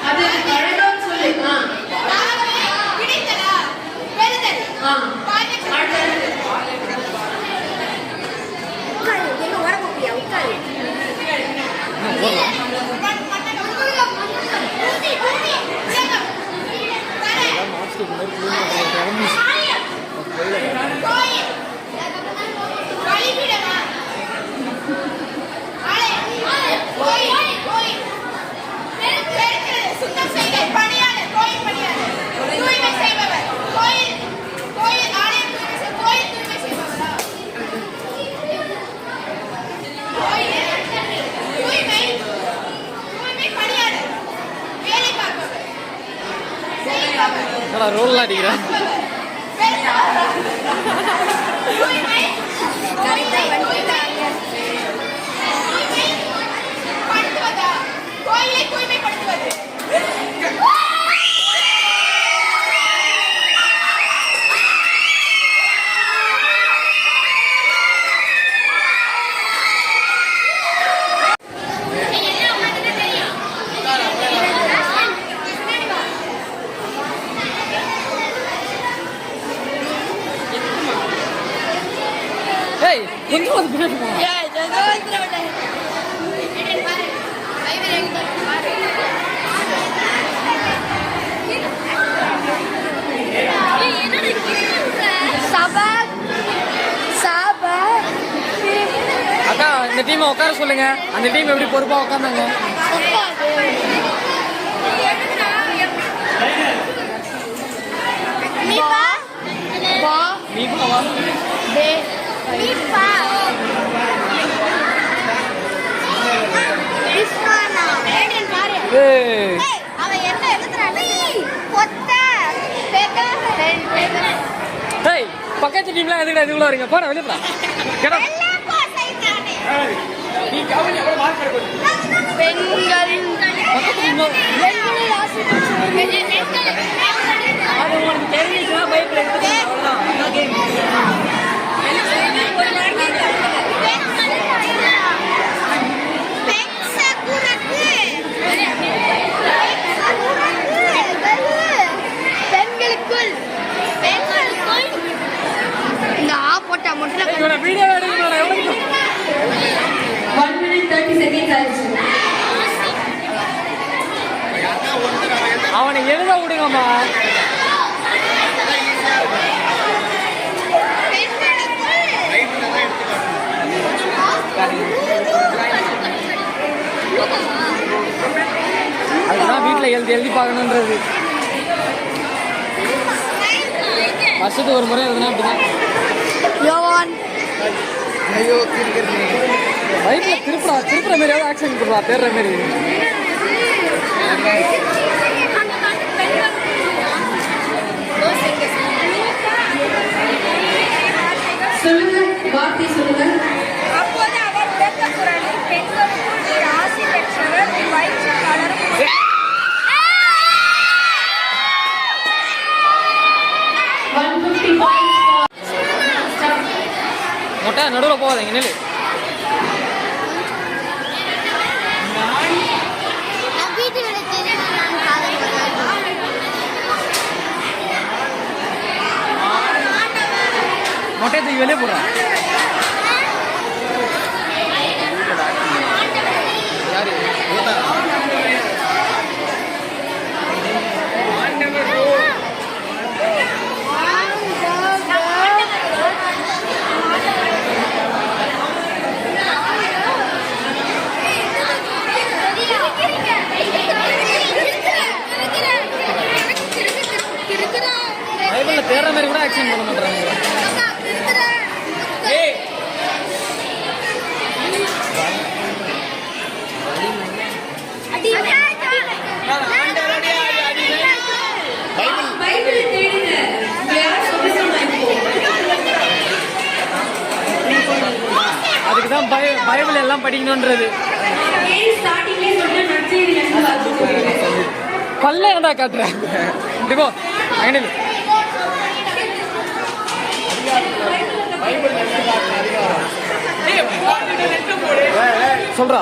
அது அழகான்னு சொல்லு. ஆ. சுத்தம் செய்த பணியாளர் கோயில் பணியாளர் தூய்மை செய்பவர் கோயில் கோயில் ஆலயம் கோயில் தூய்மை செய்பவரா தூய்மை தூய்மை பணியாளர் வேலை பார்ப்பவர் செய்பவர் ரோல்லாம் அடிக்கிறேன். தூய்மை தூய்மை படுத்துவதா கோயிலை தூய்மைப்படுத்துவது ஏய் கொஞ்சம் வந்து பின்னாடி போ. அக்கா இந்த டீமை உட்கார சொல்லுங்க. அந்த டீம் எப்படி பொறுப்பா உட்காந்தாங்க. நீ வா. ஏய் ஏய் பக்கத்து டீம்லாம் எதுக்குடா இதுக்குள்ள வரீங்க? போடா வெளிய போடா. கேடா. நீ கவனி அப்புறம் மார்க் எடுக்கணும். பக்கத்து டீம் அது உங்களுக்கு தெரிஞ்சிச்சுனா பைக்ல எடுத்து அவ்வளவுதான். அதான் கேம். இவனை வீடியோ எடுக்கணும்டா. எவ்வளவு 1 minute 30 seconds ஆயிடுச்சு. அவனை எழுத விடுங்கம்மா. அதுதான் வீட்டில் எழுதி எழுதி பார்க்கணுன்றது. வருஷத்துக்கு ஒரு முறை எழுதுனா அப்படிதான். பைக்கில் திருப்புற மாதிரியாவது ஆக்ஷன் கொடுறா. தேடுற மாதிரி சொல்லுங்க, வார்த்தை சொல்லுங்க. அப்போது அவர் உரத்த குரலில் பெண்களுக்குள் ஆசி பெற்றவர் வயிற்றில் வளரும் 150 points. மொட்டை நடுவில் போகாதீங்க. நெல் மொட்டையை தூக்கி வெளியே போடுறேன். பைபிளில் தேடுற மாதிரி கூட ஆக்ஷன் பண்ண மாட்டேறாங்க. அதான் பைபிள் எல்லாம் படிக்கணுன்றது. பல்ல ஏன்டா காட்டுறேன் இதுக்கோ அங்கே சொல்றா.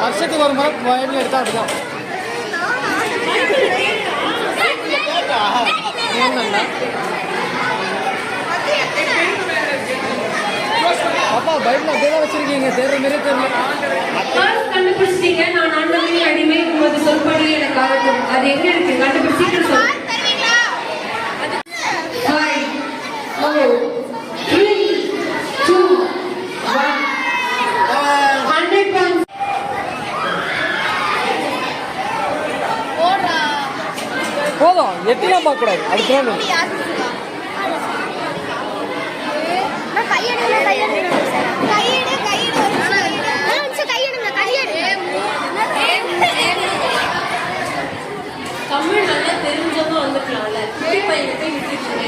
வருஷத்துக்கு ஒரு முறை பைபிள் எடுத்தா அப்படிதான். அப்பா பைபிள் அப்படியே வச்சிருக்கீங்க, தேர்ற மாரியே தெரியல. கண்டுபிடிச்சிட்டீங்க. நான் ஆண்டவரின் அடிமை, உமது சொல்படி எனக்கு ஆகட்டும். அது எங்க இருக்கு கண்டுபிடிச்சிட்டு சொல்லு. 5 4 3 2 1 100 points. போதும், எட்டிலாம் பார்க்க கூடாது. அது தேவை. தமிழ் நல்லா தெரிஞ்சவங்க வந்துக்கலாம்ல. குட்டி பையன் போய் விட்டுருக்கீங்க.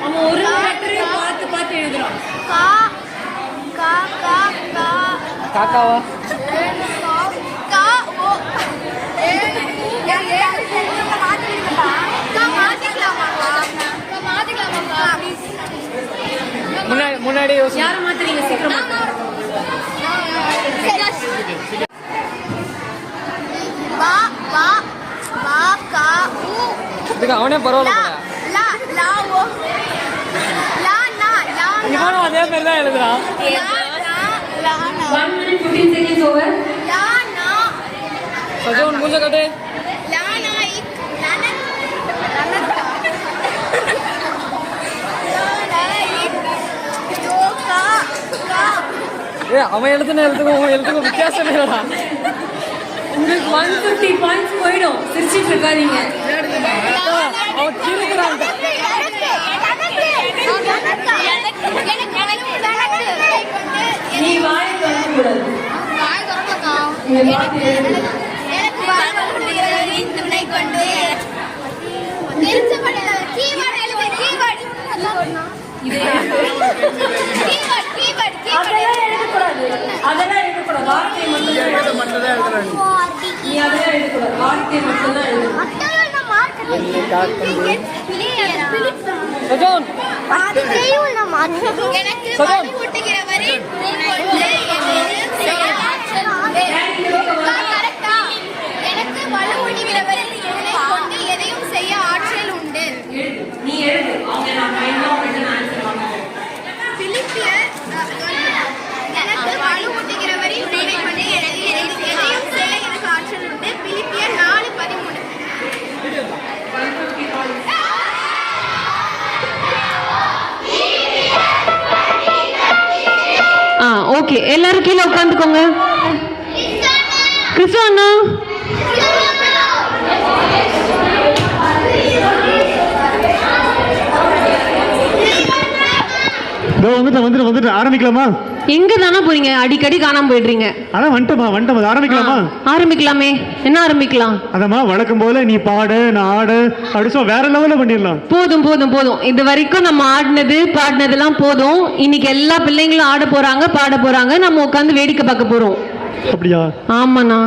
அவன் ஒரு லெட்டரையும் பார்த்து பார்த்து எழுதுறான். காக்காவா? முன்னாடி யார மாத்துறீங்க சீக்கிரம்? இதுக்கு அவனே பரவாயில்ல. இவனும் அதே மாதிரி தான் எழுதுறான். 1 minute 15 seconds over. சஜோன் மூஞ்ச காட்டு. அவன் எழுத்துக்கும் அவன் எழுத்துக்கும் வித்தியாசம் இல்லைடா. உங்களுக்கு 150 பாயிண்ட்ஸ் போயிடும். சிரிச்சிட்டு இருக்காதீங்க. அவன் கிறுக்குறான். நீ வாய் திறக்க கூடாது. அதெல்லாம் எழுதக்கூடாது. வார்த்தை மட்டும் தான் எழுதணும். நீ அதெல்லாம் எழுதக்கூடாது. வார்த்தை மட்டும் தான் எழுதணும். சஜோன் எனக்கு வலுவூட்டுகிறவரே எனக்கு வலுவூட்டுகிறவரே என்னை கொண்டு எதையும் செய்ய ஆற்றல் உண்டு. நீ எழுது. அவங்க நான் மைண்ட்ல உங்களுக்கு ஆன்சர் வாங்குறேன். பிலிப்பியர் எனக்கு வலுவூட்டுகிறவரே என்னை கொண்டு எதையும் செய்ய எனக்கு ஆற்றல் உண்டு. பிலிப்பியர் 4:13. ஓகே, எல்லாரும் கீழே உட்காந்துக்கோங்க. கிறிஸ்து அண்ணா வந்துட்டு ஆரம்பிக்கலாமா? எங்க தானே போறீங்க? அடிக்கடி காணாம போயிடுறீங்க. அதான் வந்துட்டோமா ஆரம்பிக்கலாமா? ஆரம்பிக்கலாமே. என்ன ஆரம்பிக்கலாம்? அதம்மா வழக்கம் போல நீ பாடு, நான் ஆடு, அடிச்சோம் வேற லெவல்ல பண்ணிடலாம். போதும் போதும் போதும். இது வரைக்கும் நம்ம பாடினதெல்லாம் போதும். இன்னைக்கு எல்லா பிள்ளைங்களும் ஆட போறாங்க, பாட போறாங்க. நம்ம உட்காந்து வேடிக்கை பார்க்க போறோம். அப்படியா? ஆமாண்ணா.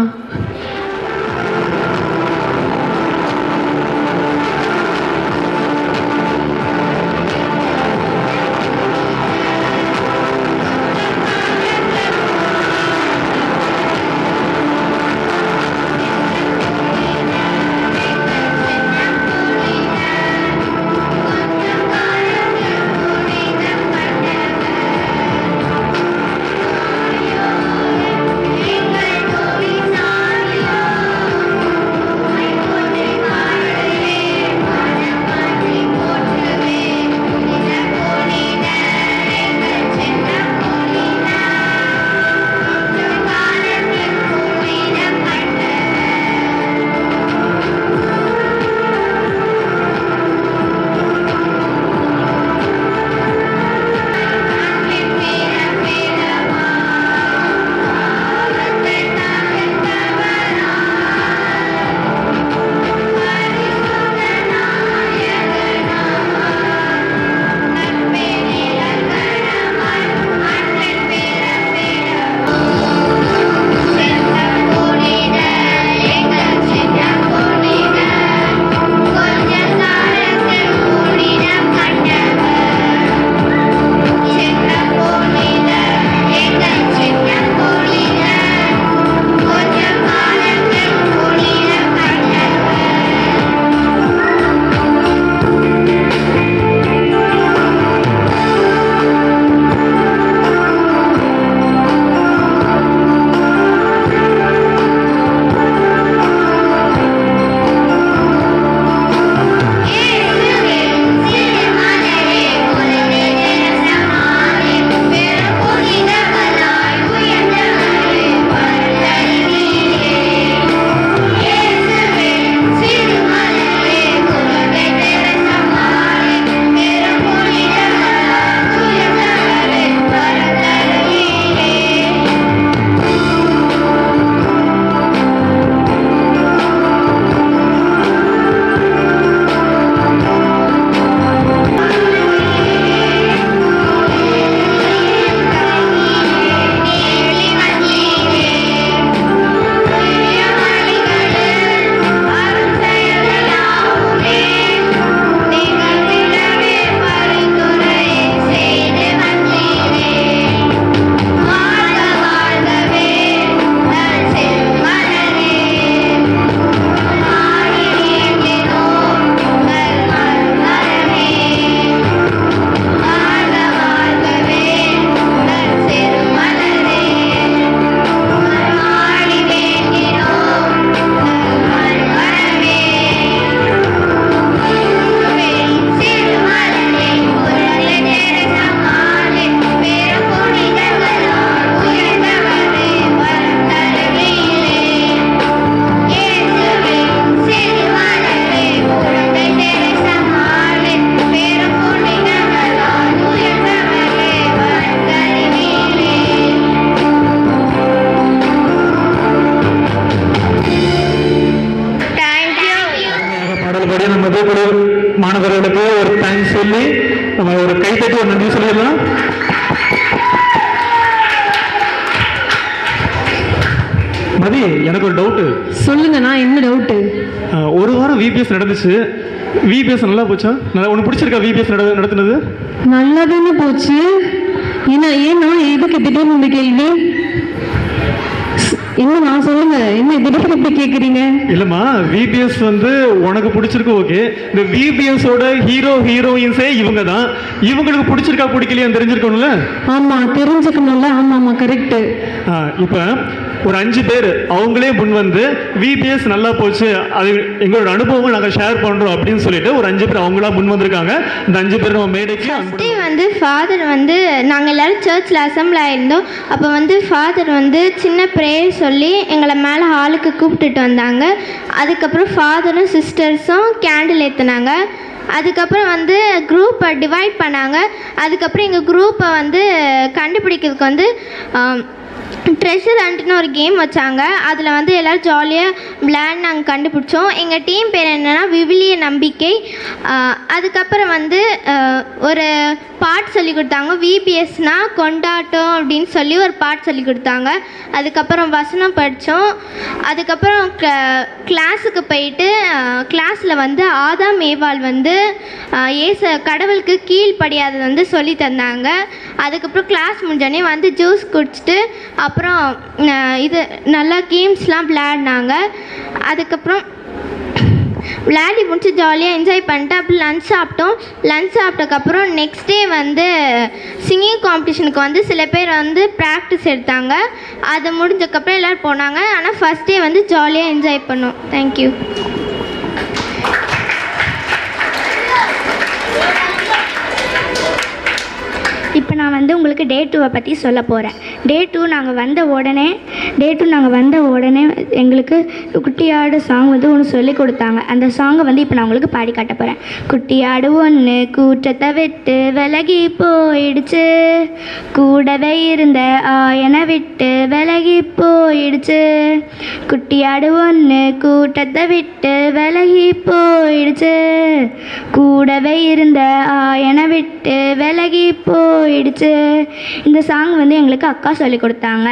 நமது குழு மாணவர்களுக்கு ஒரு தேங்க்ஸ் சொல்லி நம்ம ஒரு கைத்தட்டி ஒரு நன்றி சொல்லிடலாம். மதி, எனக்கு ஒரு டவுட்டு. சொல்லுங்கண்ணா, என்ன டவுட்டு? ஒரு வாரம் விபிஎஸ் நடந்துச்சு. விபிஎஸ் நல்லா போச்சா? நல்லா உனக்கு பிடிச்சிருக்கா விபிஎஸ் நடத்துனது? நல்லாதானே போச்சு. ஏன்னா எதுக்கு திடீர்னு இந்த கேள்வி? என்னண்ணா சொல்லுங்க, என்ன திடீர்னு இப்படி கேட்குறீங்க? இல்லைம்மா, விபிஎஸ் உனக்கு பிடிச்சிருக்கு, ஓகே. இந்த விபிஎஸோட ஹீரோயின்ஸே இவங்க தான். இவங்களுக்கு பிடிச்சிருக்கா பிடிக்கலையான்னு தெரிஞ்சிருக்கணும்ல? ஆமாம், தெரிஞ்சுக்கணும்ல. ஆமாம், கரெக்டு. இப்போ ஒரு 5 பேர் அவங்களே முன் விபிஎஸ் நல்லா போச்சு, அது எங்களோட அனுபவங்களை நாங்கள் ஷேர் பண்ணுறோம் அப்படின்னு சொல்லிட்டு ஒரு 5 பேர் அவங்களா முன் வந்திருக்காங்க. இந்த 5 பேர் நம்ம மேடைக்கு ஃபாதர் நாங்கள் எல்லோரும் சர்ச்சில் அசம்பிள் ஆகிருந்தோம். அப்போ ஃபாதர் சின்ன ப்ரேயர் சொல்லி எங்களை மேலே ஹாலுக்கு கூப்பிட்டுட்டு வந்தாங்க. அதுக்கப்புறம் ஃபாதரும் சிஸ்டர்ஸும் கேண்டில் ஏற்றுனாங்க. அதுக்கப்புறம் குரூப்பை டிவைட் பண்ணாங்க. அதுக்கப்புறம் எங்கள் குரூப்பை கண்டுபிடிக்கிறதுக்கு ட்ரெஷர் ஹண்ட்னு ஒரு கேம் வச்சாங்க. அதில் எல்லோரும் ஜாலியாக விளையாண்டு நாங்கள் கண்டுபிடிச்சோம். எங்கள் டீம் பேர் என்னென்னா விவிலிய நம்பிக்கை. அதுக்கப்புறம் ஒரு பாட்டு சொல்லி கொடுத்தாங்க. விபிஎஸ்னா கொண்டாட்டம் அப்படின்னு சொல்லி ஒரு பாட்டு சொல்லி கொடுத்தாங்க. அதுக்கப்புறம் வசனம் படித்தோம். அதுக்கப்புறம் கிளாஸுக்கு போயிட்டு கிளாஸில் ஆதாம் ஏவாள் கடவுளுக்கு கீழ்ப்படியாதது சொல்லி தந்தாங்க. அதுக்கப்புறம் கிளாஸ் முடிஞ்சோடனே ஜூஸ் குடிச்சிட்டு அப்புறம் இது நல்லா கேம்ஸ்லாம் விளையாடினாங்க. அதுக்கப்புறம் விளையாடி முடிச்சு ஜாலியாக என்ஜாய் பண்ணிட்டு அப்புறம் லன்ச் சாப்பிட்டோம். லன்ச் சாப்பிட்டதுக்கப்புறம் நெக்ஸ்ட் டே சிங்கிங் காம்படிஷனுக்கு சில பேர் ப்ராக்டிஸ் எடுத்தாங்க. அது முடிஞ்சதுக்கப்புறம் எல்லோரும் போனாங்க. ஆனால் ஃபஸ்ட் டே ஜாலியாக என்ஜாய் பண்ணோம். தேங்க்யூ. இப்போ நான் உங்களுக்கு டே 2 பற்றி சொல்ல போகிறேன். டே 2 நாங்கள் வந்த உடனே எங்களுக்கு குட்டியாடு சாங் ஒன்று சொல்லி கொடுத்தாங்க. அந்த சாங்கை இப்போ நான் உங்களுக்கு பாடி காட்ட போகிறேன். குட்டியாடு ஒன்று கூட்டத்தை விட்டு விலகி போயிடுச்சு, கூடவே இருந்த ஆயனை விட்டு விலகி போயிடுச்சு. குட்டியாடு ஒன்று கூட்டத்தை விட்டு விலகி போயிடுச்சு, கூடவே இருந்த ஆயனை விட்டு விலகி போயிடுச்சு. இந்த சாங் எங்களுக்கு அக்கா சொல்லி கொடுத்தாங்க.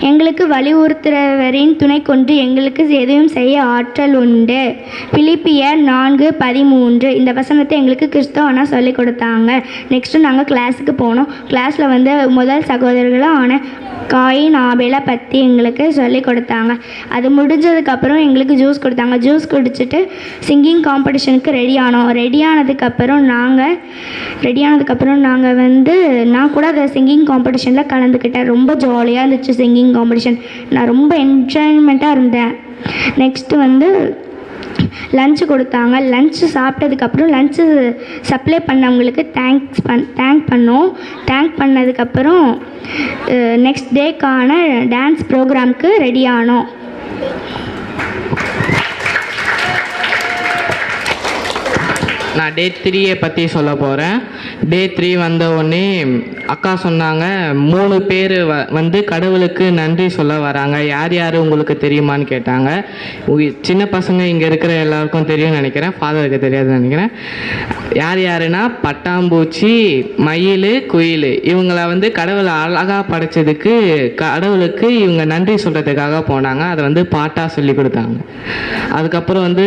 எங்களுக்கு வலியுறுத்துறவரின் துணை கொண்டு எங்களுக்கு எதையும் செய்ய ஆற்றல் உண்டு. பிலிப்பியர் 4:13 இந்த வசனத்தை எங்களுக்கு கிறிஸ்தவனா சொல்லி கொடுத்தாங்க. நெக்ஸ்ட்டு நாங்கள் கிளாஸுக்கு போனோம். கிளாஸில் முதல் சகோதரர்களான காயின் ஆபேலை பற்றி எங்களுக்கு சொல்லி கொடுத்தாங்க. அது முடிஞ்சதுக்கப்புறம் எங்களுக்கு ஜூஸ் கொடுத்தாங்க. ஜூஸ் குடிச்சிட்டு சிங்கிங் காம்படிஷனுக்கு ரெடியானதுக்கப்புறம் நாங்கள் நான் கூட அந்த சிங்கிங் காம்படிஷனில் கலந்துக்கிட்டேன். ரொம்ப ஜாலியாக இருந்துச்சு சிங்கிங் காம்படிஷன். நான் ரொம்ப என்ஜாய்மெண்ட்டாக இருந்தேன். நெக்ஸ்ட்டு லன்ச்சு கொடுத்தாங்க. லன்ச்சு சாப்பிட்டதுக்கப்புறம் லன்ச்சு சப்ளை பண்ணவங்களுக்கு தேங்க் பண்ணோம். தேங்க் பண்ணதுக்கப்புறம் நெக்ஸ்ட் டேக்கான டான்ஸ் ப்ரோக்ராமுக்கு ரெடி ஆனோம். நான் டே 3 பற்றி சொல்ல போகிறேன். டே 3 வந்த உடனே அக்கா சொன்னாங்க 3 பேர் கடவுளுக்கு நன்றி சொல்ல வராங்க. யார் யார் உங்களுக்கு தெரியுமான்னு கேட்டாங்க. சின்ன பசங்க இங்கே இருக்கிற எல்லாருக்கும் தெரியும்னு நினைக்கிறேன், ஃபாதருக்கு தெரியாதுன்னு நினைக்கிறேன். யார் யாருன்னா பட்டாம்பூச்சி, மயில், குயில். இவங்களை கடவுளை அழகாக படைச்சதுக்கு கடவுளுக்கு இவங்க நன்றி சொல்கிறதுக்காக போனாங்க. அதை பாட்டாக சொல்லி கொடுத்தாங்க. அதுக்கப்புறம்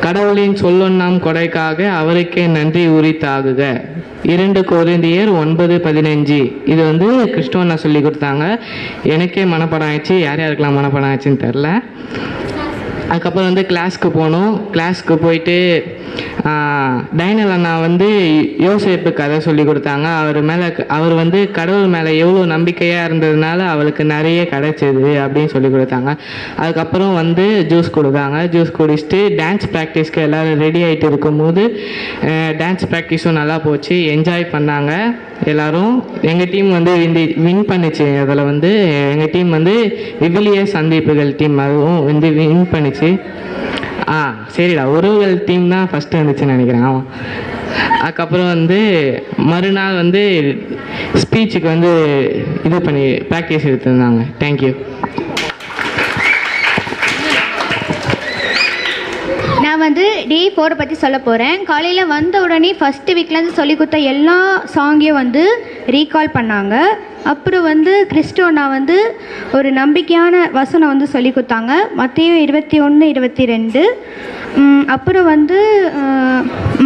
கடவுளின் சொல்லொன்னாம் கொடைக்காக அவருக்கே நன்றி உரித்தாகுக 2 கொரிந்தியர் 9:15 இது கிறிஸ்டோனா சொல்லி கொடுத்தாங்க. எனக்கே மனப்பாடம் ஆயிடுச்சு, யார் யாருக்கெல்லாம் மனப்பாடம் ஆயிடுச்சுன்னு தெரில. அதுக்கப்புறம் கிளாஸ்க்கு போனோம். கிளாஸ்க்கு போயிட்டு டைனல் அண்ணா யோசேப்பு கதை சொல்லி கொடுத்தாங்க. அவர் கடவுள் மேலே எவ்வளோ நம்பிக்கையாக இருந்ததுனால அவளுக்கு நிறைய கிடைச்சது அப்படின்னு சொல்லி கொடுத்தாங்க. அதுக்கப்புறம் ஜூஸ் கொடுத்தாங்க. ஜூஸ் குடிச்சிட்டு டான்ஸ் ப்ராக்டிஸ்க்கு எல்லோரும் ரெடி ஆகிட்டு இருக்கும்போது டான்ஸ் ப்ராக்டிஸும் நல்லா போச்சு, என்ஜாய் பண்ணாங்க எல்லோரும். எங்கள் டீம் வின் பண்ணிச்சு. அதில் எங்கள் டீம் விவிலிய சந்திப்புகள் டீம் அதுவும் வின் பண்ணிச்சு. சரிடா, உறவுகள் டீம் தான் ஃபஸ்ட்டு வந்துச்சுன்னு நினைக்கிறேன். ஆமாம். அதுக்கப்புறம் மறுநாள் ஸ்பீச்சுக்கு இது பண்ணி ப்ராக்டிஸ் எடுத்துருந்தாங்க. தேங்க்யூ. நான் வந்து டே 4 பற்றி சொல்ல போகிறேன். காலையில் வந்த உடனே ஃபஸ்ட்டு வீக்லேருந்து சொல்லி கொடுத்த எல்லா சாங்கையும் வந்து ரீகால் பண்ணாங்க. அப்புறம் வந்து கிறிஸ்டோனா வந்து ஒரு நம்பிக்கையான வசனம் வந்து சொல்லி கொடுத்தாங்க, மத்தேயு 21:22. அப்புறம் வந்து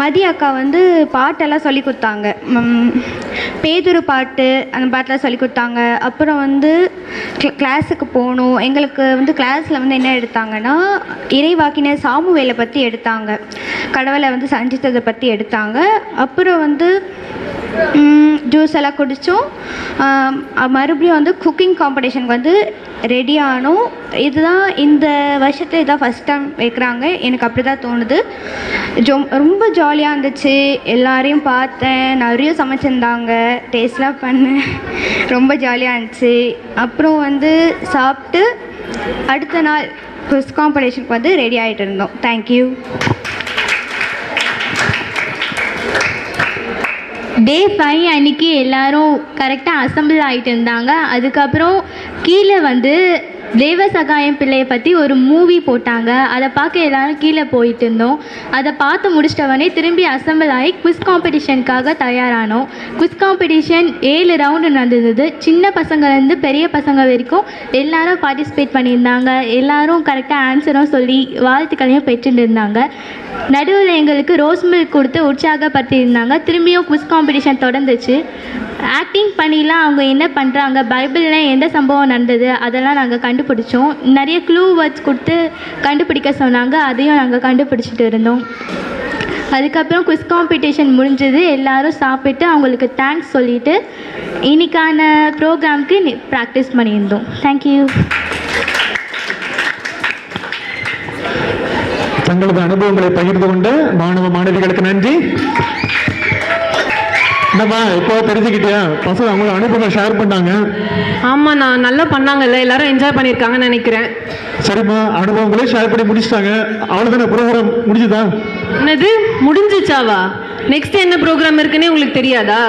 மதி அக்கா வந்து பாட்டெல்லாம் சொல்லி கொடுத்தாங்க, பேதுரு பாட்டு அந்த பாட்டெல்லாம் சொல்லி கொடுத்தாங்க. அப்புறம் வந்து கிளாஸுக்கு போகணும். எங்களுக்கு வந்து கிளாஸில் வந்து என்ன எடுத்தாங்கன்னா இறைவாக்கினர் சாமுவேலை பற்றி எடுத்தாங்க, கடவுளை வந்து சந்தித்ததை பற்றி எடுத்தாங்க. அப்புறம் வந்து ஜூஸ் எல்லாம் குடித்தோம். மறுபடியும் வந்து குக்கிங் காம்படிஷனுக்கு வந்து ரெடி ஆனோம். இதுதான் இந்த வருஷத்தை இதான் ஃபஸ்ட் டைம் வைக்கிறாங்க, எனக்கு அப்படி தான் தோணுது. ரொம்ப ஜாலியாக இருந்துச்சு, எல்லாரையும் பார்த்தேன், நிறைய சமைச்சிருந்தாங்க, டேஸ்ட்லாம் பண்ணேன், ரொம்ப ஜாலியாக இருந்துச்சு. அப்புறம் வந்து சாப்பிட்டு அடுத்த நாள் குவிஸ் காம்படிஷனுக்கு வந்து ரெடி ஆகிட்டு இருந்தோம். தேங்க்யூ. டே 5 அன்றைக்கி எல்லோரும் கரெக்டாக அசம்பிள் ஆகிட்டு இருந்தாங்க. அதுக்கப்புறம் கீழே வந்து தேவசகாயம் பிள்ளையை பற்றி ஒரு மூவி போட்டாங்க, அதை பார்க்க எல்லோரும் கீழே போயிட்டு இருந்தோம். அதை பார்த்து முடிச்சிட்டவொடனே திரும்பி அசம்பிள் ஆகி குவிஸ் காம்படிஷனுக்காக தயாரானோம். குவிஸ் காம்படிஷன் 7 ரவுண்டு நடந்தது. சின்ன பசங்கள்லேருந்து பெரிய பசங்க வரைக்கும் எல்லாரும் பார்ட்டிசிபேட் பண்ணியிருந்தாங்க. எல்லோரும் கரெக்டாக ஆன்சரும் சொல்லி வாழ்த்துக்களையும் பெற்றுட்டு இருந்தாங்க. நடுவில் எங்களுக்கு ரோஸ் மில்க் கொடுத்து உற்சாகப்படுத்தியிருந்தாங்க. திரும்பியும் குவிஸ் காம்படிஷன் தொடர்ந்துச்சு. ஆக்டிங் பண்ணிலாம் அவங்க என்ன பண்ணுறாங்க, பைபிளில் எந்த சம்பவம் நடந்தது அதெல்லாம் நாங்கள் கண்டுபிடிச்சோம். நிறைய க்ளூ வேர்ட்ஸ் கொடுத்து கண்டுபிடிக்க சொன்னாங்க, அதையும் நாங்கள் கண்டுபிடிச்சிட்டு இருந்தோம். அதுக்கப்புறம் குவிஸ் காம்படிஷன் முடிஞ்சது. எல்லோரும் சாப்பிட்டு அவங்களுக்கு தேங்க்ஸ் சொல்லிவிட்டு இன்னைக்கான ப்ரோக்ராமுக்கு ப்ராக்டிஸ் பண்ணியிருந்தோம். தேங்க்யூ. தங்களது அனுபவங்களை பகிர்ந்து கொண்ட மாணவ மாணவிகளுக்கு நன்றி. என்னம்மா இப்போ தெரிஞ்சுக்கிட்டியா, பசங்க அவங்களோட அனுபவங்களை ஷேர் பண்ணாங்க. ஆமாம், நான் நல்லா பண்ணாங்கல்ல, எல்லாரும் என்ஜாய் பண்ணியிருக்காங்கன்னு நினைக்கிறேன். சரிம்மா, அனுபவங்களே ஷேர் பண்ணி முடிச்சிட்டாங்க. அவ்வளோதானே, ப்ரோக்ராம் முடிஞ்சுதா? என்னது முடிஞ்சிச்சாவா? நெக்ஸ்ட் என்ன ப்ரோக்ராம் இருக்குன்னே உங்களுக்கு தெரியாதா?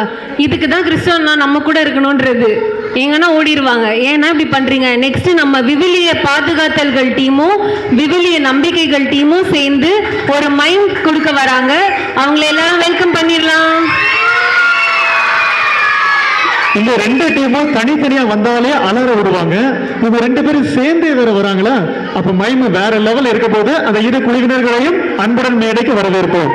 இதுக்கு தான் கிறிஸ்டோனா நம்ம கூட இருக்கணுன்றது. எங்கன்னா ஓடிடுவாங்க. ஏன்னா இப்படி பண்ணுறீங்க? நெக்ஸ்ட் நம்ம விவிலிய பாதுகாத்தல்கள் டீமும் விவிலிய நம்பிக்கைகள் டீமும் சேர்ந்து ஒரு மைண்ட் கொடுக்க வராங்க. அவங்கள எல்லாரும் வெல்கம் பண்ணிடலாம். இந்த 2 டீமும் தனித்தனியா வந்தாலே அலற விடுவாங்க. இவங்க 2 பேரும் சேர்ந்தே வேற வராங்களா, அப்ப மைம் வேற லெவல் இருக்க போது. அந்த இரு குழுவினர்களையும் அன்புடன் மேடைக்கு வரவேற்போம்.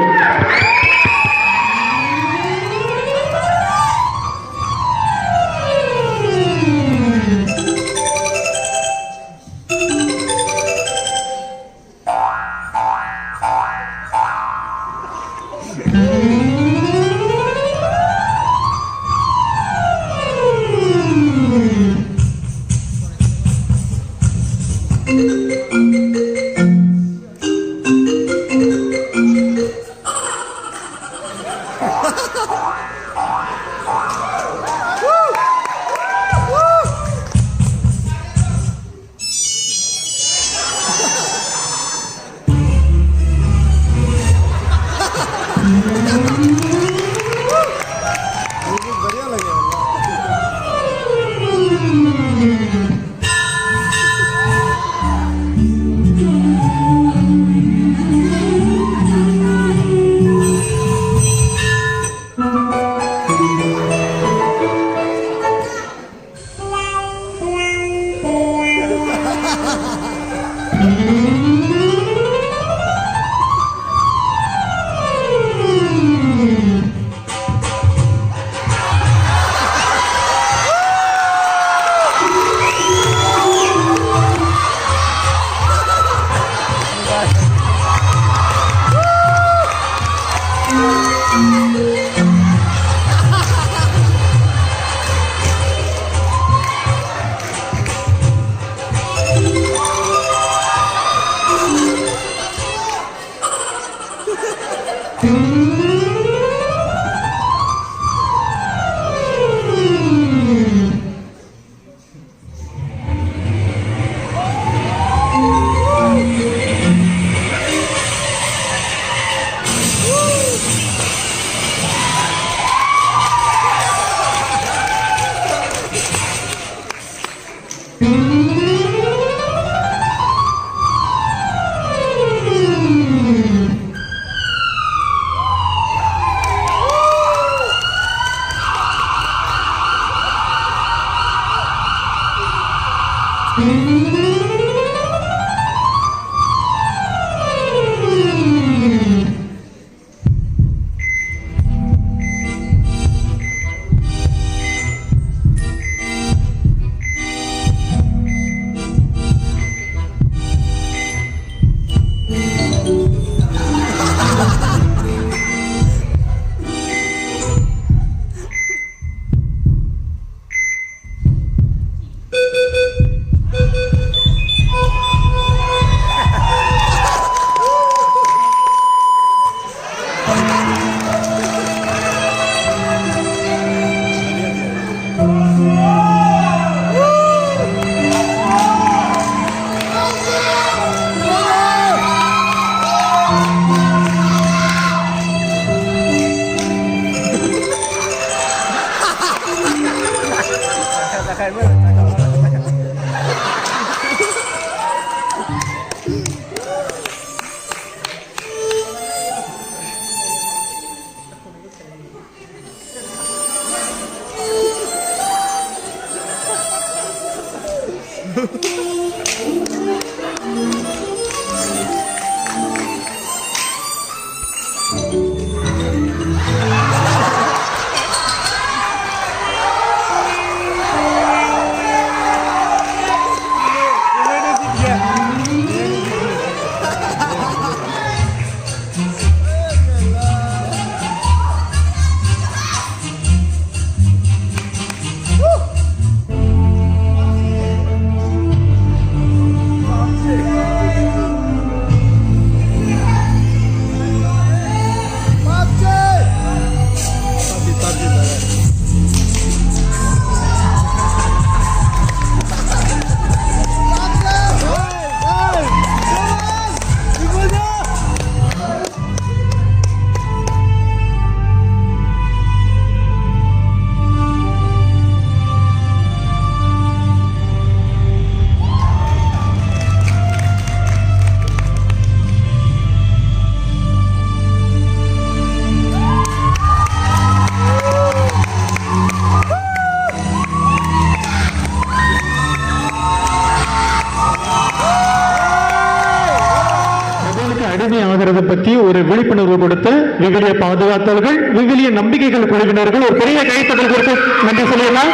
அடிமை ஆகிறத பத்தி ஒரு விழிப்புணர்வு கொடுத்த விவிலிய பாதுகாத்தவர்கள், விவிலிய நம்பிக்கைகள் குழுவினர்கள் ஒரு பெரிய கைத்தட்டல் கொடுத்து நன்றி சொல்லிடலாம்.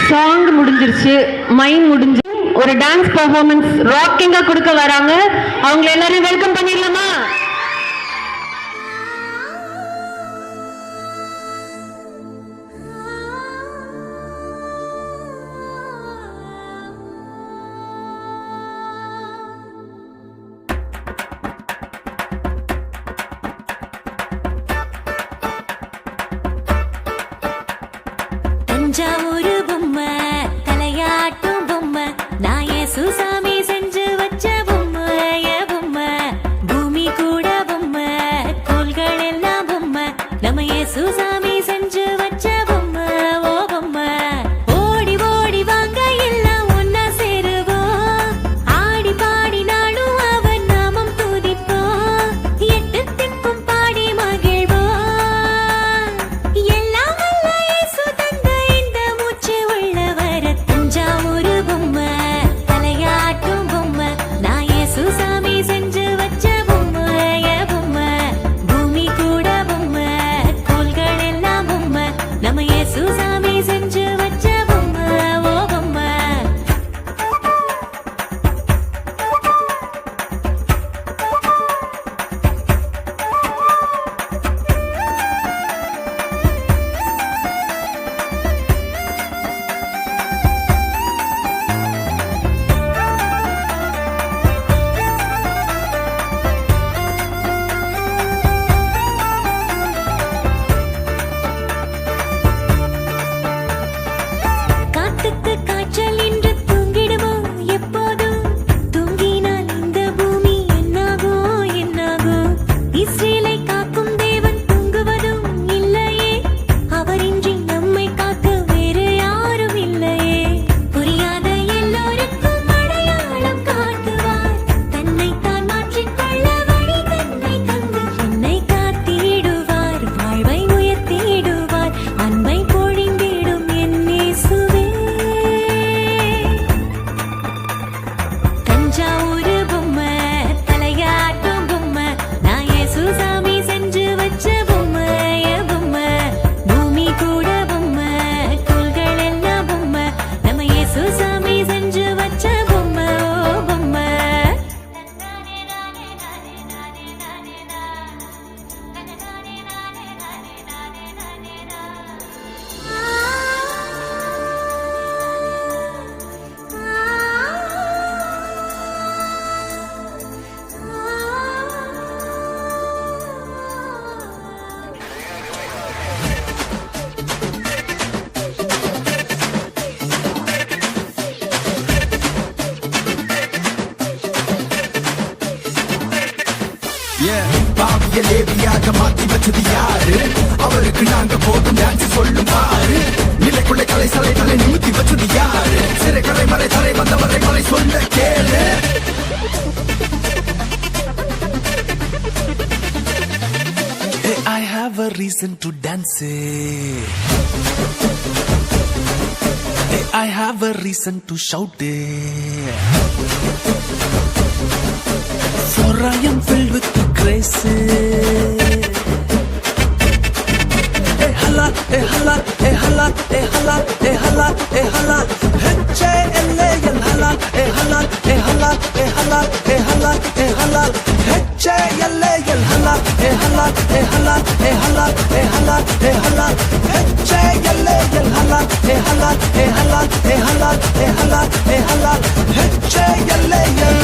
சாங் முடிஞ்சிருச்சு, மைம் முடிஞ்சு ஒரு டான்ஸ் பெர்ஃபார்மன்ஸ் ராக்கிங்கா கொடுக்க வராங்க. அவங்க எல்லாரும் வெல்கம் பண்ணிடலாமா? தஞ்சாவூரு பொம்மை, தலையாட்டும் பொம்மை, நான் ஏசுசாமி செஞ்சு வச்ச பொம்மை, பொம்மை, பூமி கூட பொம்மை, கோள்கள் எல்லாம் பொம்மை, நம்ம ஏசுசாமி செஞ்சு வச்ச பொம்மை, ஓ பொம்மை. ஓடி ஓடி வாங்க எல்லாம் ஒன்னா சேருவோம், ஆடி பாடி நாளும் அவன் நாமம் துதிப்போம், எட்டு திக்கும் பாடி மகிழ்வோம். எல்லாம் வல்ல இயேசு தந்த இந்த மூச்சு உள்ள வர. தஞ்சாவூரு பொம்மை, தலையாட்டும் பொம்மை, நான் இயேசுசாமி செஞ்சு வச்ச பொம்மை, பொம்மை, பூமி கூட பொம்மை, கோள்கள் எல்லாம் பொம்மை, நம்ம இயேசுசாமி செஞ்சு வச்ச பொம்மை, ஓ பொம்மை. காத்துக்கு காய்ச்சல் இன்று தூங்கிடுமோ எப்போதும், தூங்கினால் இந்த பூமி என்னாகோ என்னாகோ. இஸ்ரேலை காக்கும் தேவன் தூங்குவதும் இல்லையே, அவரின்றி நம்மை காக்க வேறு யாரும் இல்லையே. புரியாத எல்லோருக்கும் அடையாளம் காட்டுவார், தன்னைத்தான் மாற்றிக்கொள்ள வழி தன்னை தந்து என்னை காத்திடுவார், வாழ்வை உயர்த்திடுவார், அன்பை பொழிந்திடும் என் இயேசுவே. தஞ்சாவூரு பொம்மை, தலையாட்டும் பொம்மை, நான் இயேசுசாமி செஞ்சு வச்ச பொம்மை, பொம்மை, பூமி கூட பொம்மை, கோள்கள் எல்லாம் பொம்மை, நம்ம இயேசுசாமி செஞ்சு வச்ச பொம்மை, ஓ பொம்மை. பாவிய லேவியாக மாத்தி வச்சது யாரு? அவருக்கு நாங்க போதும் டான்ஸ் சொல்லும் பாரு. நிலைக்குள்ளே கலை சலைகளை நிமித்தி வச்சது யாரு? சிறை கரை மறை தரை வந்தவரை மறை சொல்ல கேளு. Hey, I have a reason to dance. Hey, I have a reason to shout. For I am filled with grace. Hey hala, hey hala, hey hala, hey hala, hey hala, hey hala. H-A-L-A-L hala, hey hala, hey hala, hey hala, hey hala, hey hala. H-A-L-A-L hala, hey hala, hey hala, hey hala, hey hala, hey hala. H-A-L-A-L hala, hey hala, hey hala, hey hala, hey hala, hey hala. H-A-L-A-L.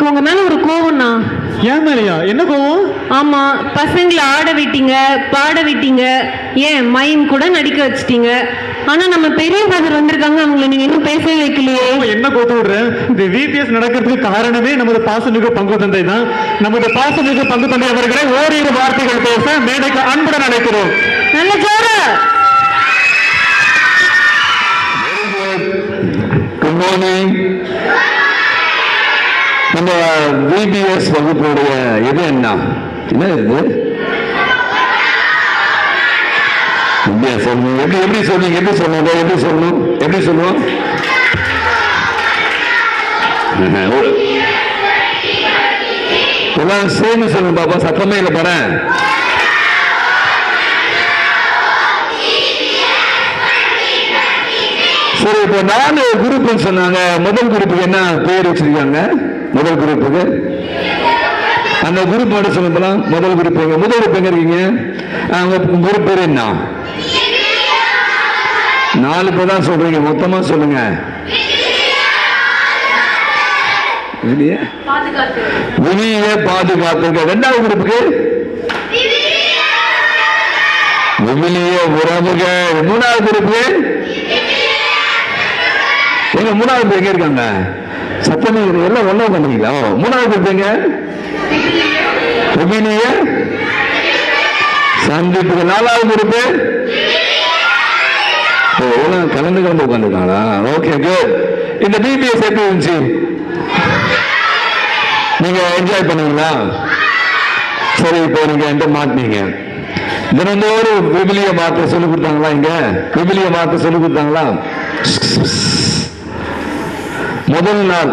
எனக்கு உங்க மேல ஒரு கோவம்ண்ணா. ஏன் மேலையா? என்ன கோவம்? ஆமா, பசங்களை ஆட விட்டீங்க, பாட விட்டீங்க, ஏன் மைம் கூட நடிக்க வச்சிட்டீங்க. ஆனா நம்ம பெரிய பிரதர் வந்திருக்காங்க, அவங்களை நீங்க இன்னும் பேசவே வைக்கலையே. என்ன கோத்து விடுறேன்? இந்த விபிஎஸ் நடக்கிறதுக்கு காரணமே நமது பாசமிகு பங்கு தந்தை தான். நமது பாசமிகு பங்கு தந்தை அவர்களை ஓரிரு வார்த்தைகள் பேச மேடைக்கு அன்புடன் அழைக்கிறோம். நல்ல ஜோர. Good morning. நம்ம விபிஎஸ் வகுப்புடைய இது என்ன இது? எப்படி சொன்னீங்க? எப்படி சொன்னோம்? எப்படி சொல்லணும்? எப்படி சொல்லுவோம்? எல்லாம் சேர்ந்து சொல்லுங்க பாப்பா, சத்தமே இல்லை பாரு. சரி, இப்போ 4 குரூப்னு சொன்னாங்க. முதல் குரூப்புக்கு என்ன பேர் வச்சிருக்காங்க? முதல் குரூப்புக்கு அந்த குரூப் மட்டும் சொல்லுங்களா. முதல் குரூப் எங்க? முதல் குரூப் எங்க இருக்கீங்க? அவங்க குரூப் பேர் என்ன? 4 பேர் தான் சொல்றீங்க, மொத்தமா சொல்லுங்க. விதியை பாதுகாப்பு. ரெண்டாவது குரூப்புக்கு விவிலிய உறவுகள். மூணாவது குரூப்புக்கு எங்க? மூணாவது பேர் எங்க இருக்காங்க? சத்தமே எல்லாம் ஒண்ணா பண்ணீங்களா? மூணாவது குரூப் எங்க? விவிலிய சந்திப்பு. 4வது குரூப் கலந்து உட்காந்துருக்காங்களா? Okay, good. இந்த பிபிஎஸ் எப்படி இருந்துச்சு? நீங்க என்ஜாய் பண்ணீங்களா? சரி, இப்போ நீங்க எந்த மாட்டினீங்க? தினந்தோறும் விபிலிய வார்த்தை சொல்லி கொடுத்தாங்களா? இங்க விபிலிய வார்த்தை சொல்லி கொடுத்தாங்களா? முதல் நாள்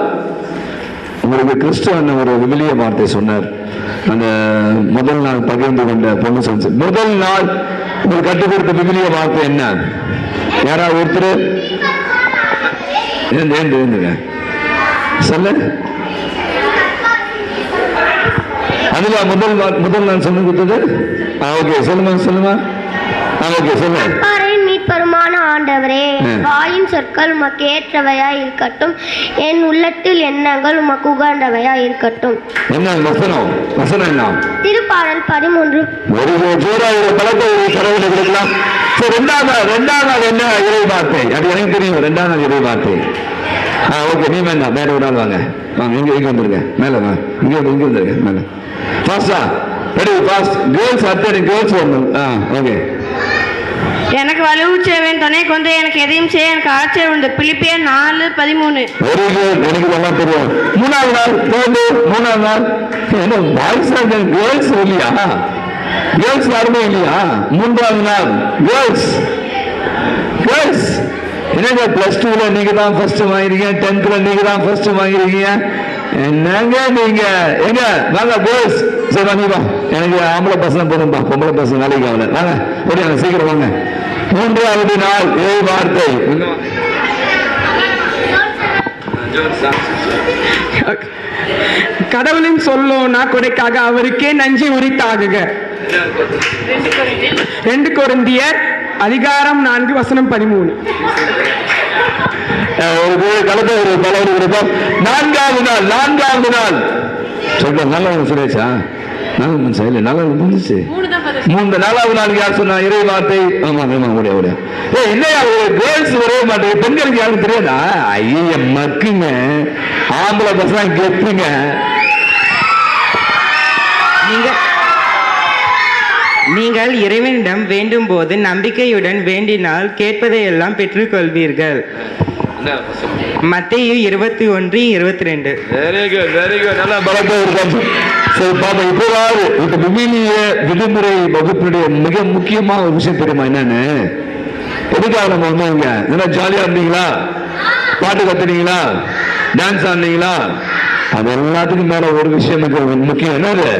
உங்களுக்கு கிறிஸ்துவ ஒரு விபிலிய வார்த்தை சொன்னார். அந்த முதல் நாள் பகிர்ந்து கொண்ட பொண்ணு சொல்லுச்சு. முதல் நாள் உங்களுக்கு கற்றுக் கொடுத்த விபிலிய வார்த்தை என்ன? யாராவது ஒருத்தர் ஏந்துங்க சொல்ல. அதுல முதல் நாள் சொல்லி கொடுத்தது. ஓகே, சொல்லுமா. ஓகே, சொல்லுங்க. மீட்பருமான ஆண்டவரே, வாயின் சொற்கள் உமக்கு ஏற்றவையா இருக்கட்டும், என் உள்ளத்தில் எண்ணங்கள் உமக்கு உகந்தவையா இருக்கட்டும். என்ன வசனம் என்ன? திருப்பாடல் 13. ஒரு பழத்தை கடவுளை கொடுக்கலாம். ரெண்டாவது நாள் என்ன இறை வார்த்தை? அது எனக்கு தெரியும். 2ஆம் நாள் இறை வார்த்தை. ஓகே, நீ வேண்டாம், மேல ஒரு நாள் வாங்க. இங்க வந்துருங்க, மேல வாங்க. இங்க வந்துருங்க மேல. ஃபாஸ்டா ரெடி, ஃபாஸ்ட். கேர்ள்ஸ் அத்தனை கேர்ள்ஸ் வரணும். ஓகே. எனக்கு வலுவு செய்வேன், துணை கொண்டு எனக்கு எதையும் செய்ய எனக்கு ஆச்சரியம் உண்டு. பிலிப்பியர் 4:13. வெரி குட், எனக்கு நல்லா தெரியும். 3ஆவது நாள் என்ன பாய்ஸ் கேர்ள்ஸ் இல்லையா? கேர்ள்ஸ் யாருமே இல்லையா? 3ஆவது நாள் கேர்ள்ஸ். என்னங்க +2ல நீங்க தான் ஃபர்ஸ்ட் வாங்கிருக்கீங்க, 10th நீங்க தான் ஃபர்ஸ்ட் வாங்கிருக்கீங்க. என்னங்க நீங்க எங்க வாங்க கேர்ள்ஸ். சரி வாங்க, எனக்கு ஆம்பளை பசங்க போதும்பா, பொம்பளை பசங்க வேலைக்கு ஆகல. வாங்க ஓடியாங்க, சீக்கிரம் வாங்க. 3ஆவது நாள் இறை வார்த்தை. கடவுளின் சொல்லோனா கொடைக்காக அவருக்கே நன்றி உரித்தாகுக. 2 கொரிந்தியர் 4:13. ஒரு கலத்தை ஒரு பலவரி கொடுப்போம். 4ஆவது நாள் சொல்ற நல்ல சுரேஷா? நல்ல நல்லா முடிஞ்சிச்சு. 4ஆவது நாளுக்கு யார் சொன்னா இறை வார்த்தை? ஆமா ஓடியா. என்னையா கேர்ள்ஸ் வரவே மாட்டேங்க, பெண்களுக்கு யாரும் தெரியாதா? ஐய மக்குங்க, ஆம்பளை பசங்க கெத்துங்க. நீங்கள் இறைவனிடம் வேண்டும் போது நம்பிக்கையுடன் வேண்டினால் கேட்பதையெல்லாம் பெற்றுக்கொள்வீர்கள். மத்தேயு 21:22. Very good. நல்லா பலத்தை இருக்காங்க. சரி பாப்பா, இப்ப விவிலிய விடுமுறை வகுப்புடைய மிக முக்கியமான ஒரு விஷயம் தெரியுமா என்னன்னு? எதுக்காக நம்ம வந்தவங்க? நல்லா ஜாலியா இருந்தீங்களா? பாட்டு கத்துனீங்களா? டான்ஸ் ஆனீங்களா? அது எல்லாத்துக்கும் மேல ஒரு விஷயம் முக்கியம். என்னது?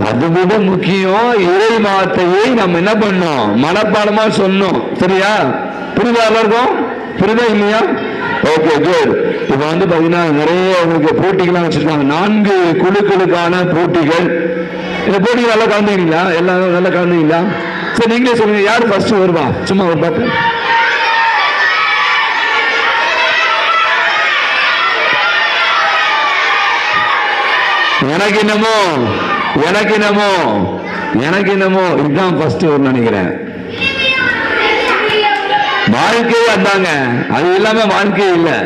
அது விட முக்கியம், இறை வார்த்தையை நம்ம என்ன பண்ணோம்? மனப்பாடமா சொன்னோம். சரியா? புரியுதா? எல்லாருக்கும் புரியுதா இல்லையா? Okay, good. இப்ப பாத்தீங்கன்னா நிறைய உங்களுக்கு போட்டிகள்லாம் வச்சிருக்காங்க. 4 குழுக்களுக்கான போட்டிகள். இந்த போட்டிகள் நல்லா கலந்துங்களா? எல்லாரும் நல்லா கலந்துங்களா? சரி, நீங்களே சொல்லுங்க, யாரு ஃபர்ஸ்ட் வருவா? சும்மா ஒரு பார்த்து. எனக்கு என்னமோ இதுதான் ஃபர்ஸ்ட் ஒரு நினைக்கிறேன். வாழ்க்கையே அதாங்க, அது இல்லாம வாழ்க்கையே இல்லை.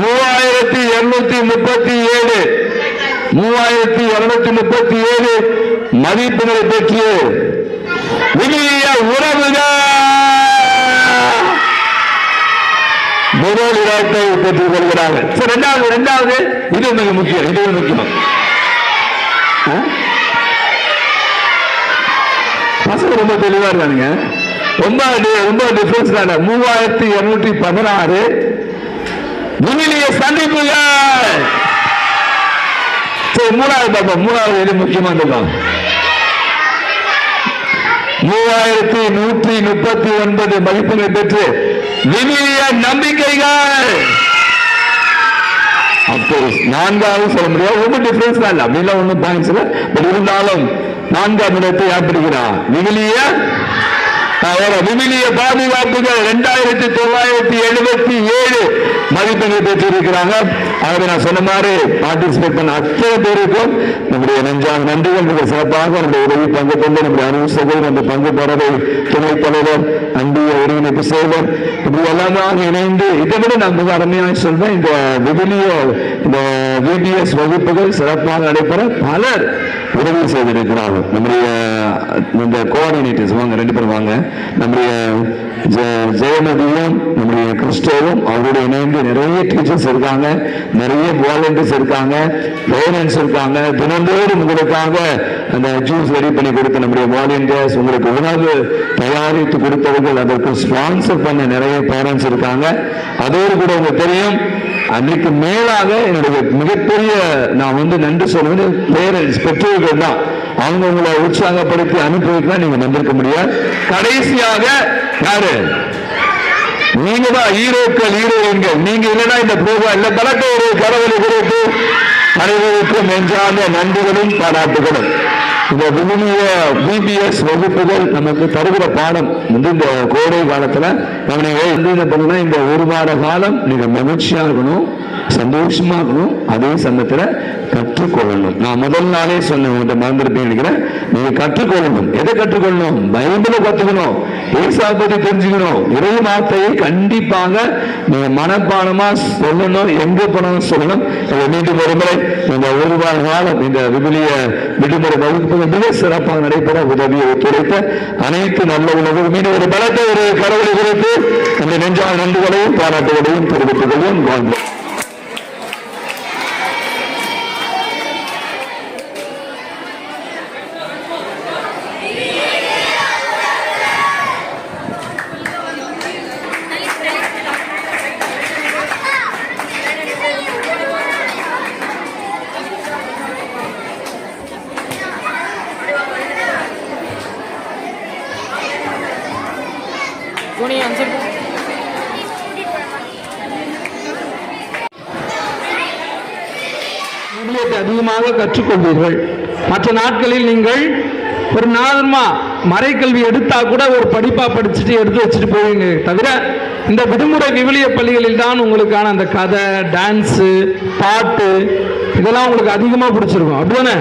$3237 மதிப்பெண்களை பெற்று விவிலிய உறவுகள் முதல் இடத்தை பெற்றுக் கொள்கிறார்கள். இரண்டாவது இது மிக முக்கியம். பசங்க ரொம்ப தெளிவா இருக்கானுங்க. ரொம்ப டிஃபரன்ஸ் தானே. 3216 விவிலிய சந்திப்புகள். மூணாவது எது முக்கியமா இருக்கும்? 3139 மதிப்பெண்கள் பெற்று விவிலிய நம்பிக்கைகள். நான்காவது சொல்ல முடியாது, ரொம்ப டிஃபரன்ஸ் தான் இல்லை, அப்படிலாம் ஒன்றும் பாயிண்ட்ஸ் இல்லை. பட் இருந்தாலும் 4ஆம் இடத்தை யார் பிடிக்கிறார்? விவிலிய பாதுகாப்புகள் 2977 மதிப்பெண்கள் பெற்றிருக்கிறாங்க. ஆகவே நான் சொன்ன மாதிரி பார்ட்டிசிபேட் பண்ண அத்தனை பேருக்கும் நம்முடைய நெஞ்சான நன்றிகள். மிக சிறப்பாக நம்முடைய உதவி பங்கு கொண்டு நம்முடைய அனுசகர், நம்ம பங்கு பெறவை துணைத் தலைவர், அன்பிய ஒருங்கிணைப்பு செயலர், இப்படி எல்லாம் தான் இணைந்து இதை விட நான் மிக அருமையாக சொல்றேன். இந்த VBS வகுப்புகள் சிறப்பாக நடைபெற பலர் உதவி செய்திருக்கிறார்கள். நம்முடைய இந்த கோஆர்டினேட்டர்ஸ் வாங்க, 2 பேர் வாங்க. நம்முடைய ஜெயமதியும் நம்முடைய கிறிஸ்டோவும் அவரோட இணைந்து நிறைய டீச்சர்ஸ் இருக்காங்க, நிறைய வாலண்டியர்ஸ் இருக்காங்க, பேரண்ட்ஸ் இருக்காங்க. தினந்தோறும் உங்களுக்காக அந்த ஜூஸ் ரெடி பண்ணி கொடுத்த நம்முடைய வாலண்டியர்ஸ், உங்களுக்கு உணவு தயாரித்து கொடுத்தவர்கள், அதற்கு ஸ்பான்சர் பண்ண நிறைய பேரண்ட்ஸ் இருக்காங்க. அதோடு கூட உங்களுக்கு தெரியும், அன்றைக்கு மேலாக என்னுடைய மிகப்பெரிய நான் நன்றி சொல்வது பேரண்ட்ஸ், பெற்றோர்கள் தான். அவங்க உங்களை உற்சாகப்படுத்தி அனுப்புவதுதான் நீங்க வந்திருக்க முடியாது. கடைசியாக யாரு? நீங்க தான் ஹீரோக்கள், ஹீரோயின்கள். நீங்க இல்லைன்னா இந்த ப்ரோக்ராம் இல்லை. பலத்த ஒரு கடவுளை கொடுத்து அனைவருக்கும் நெஞ்சார்ந்த நன்றிகளும் பாராட்டுகளும். இந்த விவிலிய VBS வகுப்புகள் நமக்கு தருகிற பாடம் இந்த கோடை காலத்துல இந்த 1 வார காலம் நீங்க மகிழ்ச்சியா இருக்கணும், சந்தோஷமா இருக்கணும், அதே சமயத்துல கற்றுக்கொள்ளணும். நான் முதல் நாளே சொன்னேன், உங்கள்கிட்ட மறந்துருப்பேன் நினைக்கிறேன். நீங்க கற்றுக்கொள்ளணும். எதை கற்றுக்கொள்ளணும்? பைபிளை கற்றுக்கணும், ஏசாவை பத்தி தெரிஞ்சுக்கணும், இறை வார்த்தையை கண்டிப்பாக நீங்க மனப்பாடமா சொல்லணும், எங்க போனாலும் சொல்லணும். மீண்டும் ஒரு முறை இந்த 1 வார காலம் இந்த விவிலிய விடுமுறை வகுப்புகள் மிக சிறப்பாக நடைபெற உதவியை ஒத்துழைத்த அனைத்து நல்ல உணவு மீண்டும் ஒரு பலத்த ஒரு கடவுளை குறித்து அந்த நெஞ்சான நன்றிகளையும் பாராட்டுகளையும் தெரிவித்துக் கொள்வோம். அதிகமாக கற்றுக்கொள்வீர்கள். மற்ற நாட்களில் நீங்கள் ஒரு நார்மா மறைக்கல்வி எடுத்தா கூட ஒரு படிப்பா படிச்சுட்டு எடுத்து வச்சுட்டு போவீங்க. தவிர இந்த விடுமுறை விவிலிய பள்ளிகளில் தான் உங்களுக்கான அந்த கதை, டான்ஸு, பாட்டு இதெல்லாம் உங்களுக்கு அதிகமாக பிடிச்சிருக்கும். அப்படிதானே?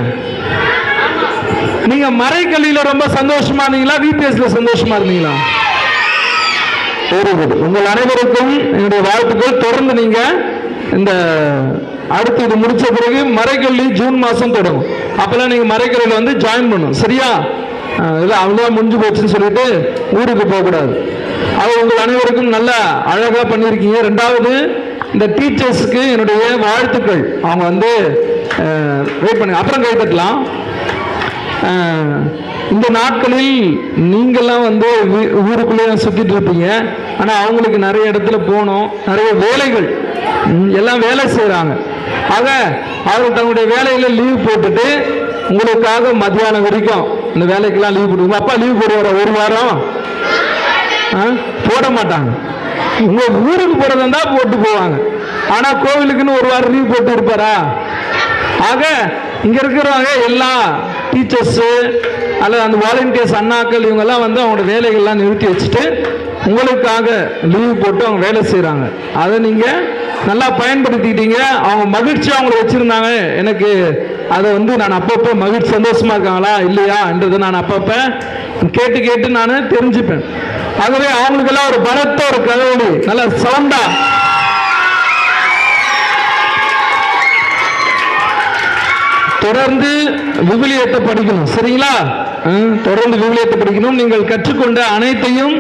நீங்க மறைக்கல்வியில ரொம்ப சந்தோஷமா இருந்தீங்களா? VBSல சந்தோஷமா இருந்தீங்களா? உங்கள் அனைவருக்கும் என்னுடைய வாழ்த்துக்கள். தொடர்ந்து நீங்க இந்த அடுத்து இது முடிச்ச பிறகு மறைக்கல்வி ஜூன் மாதம் தொடங்கும். அப்பெல்லாம் நீங்க மறைக்கல்வியில் ஜாயின் பண்ணும். சரியா? இல்லை அவ்வளோதான் முடிஞ்சு போச்சுன்னு சொல்லிட்டு ஊருக்கு போகக்கூடாது. அது உங்கள் அனைவருக்கும் நல்லா அழகாக பண்ணியிருக்கீங்க. 2வது இந்த டீச்சர்ஸுக்கு என்னுடைய வாழ்த்துக்கள். அவங்க வெயிட் பண்ணுங்க, அப்புறம் கை தட்டலாம். இந்த நாட்களில் நீங்கள்லாம் ஊருக்குள்ளேயே சுற்றிட்டு இருப்பீங்க. ஆனால் அவங்களுக்கு நிறைய இடத்துல போகணும், நிறைய வேலைகள், எல்லாம் வேலை செய்கிறாங்க. ஆக அவர்கள் தங்களுடைய வேலையில் லீவ் போட்டுட்டு உங்களுக்காக மத்தியானம் வரைக்கும் இந்த வேலைக்கெல்லாம் லீவ் போட்டு, உங்கள் அப்பா லீவ் போடுவார 1 வாரம்? போட மாட்டாங்க. உங்க ஊருக்கு போறதா இருந்தா போட்டு போவாங்க. ஆனா கோவிலுக்குன்னு 1 வாரம் லீவ் போட்டு இருப்பாரா? ஆக இங்க இருக்கிறவங்க எல்லாம் டீச்சர்ஸு அல்லது அந்த வாலண்டியர்ஸ் அண்ணாக்கள் இவங்கெல்லாம் வந்து அவங்களோட வேலைகள்லாம் நிறுத்தி வச்சுட்டு உங்களுக்காக லீவு போட்டு அவங்க வேலை செய்கிறாங்க. அதை நீங்கள் நல்லா பயன்படுத்திக்கிட்டீங்க. அவங்க மகிழ்ச்சியாக அவங்கள வச்சுருந்தாங்க. எனக்கு அதை வந்து நான் அப்பப்போ மகிழ்ச்சி சந்தோஷமாக இருக்காங்களா இல்லையான்றதை நான் அப்பப்போ கேட்டு கேட்டு நான் தெரிஞ்சுப்பேன். ஆகவே அவங்களுக்கெல்லாம் ஒரு பலத்த ஒரு கதவொலி நல்லா சவுண்டா தொடர்ந்து விவிலியத்தை படிக்கணும். சரிங்களா? தொடர்ந்து விவிலியத்தை படிக்கணும். நீங்கள் கற்றுக்கொண்ட அனைத்தையும்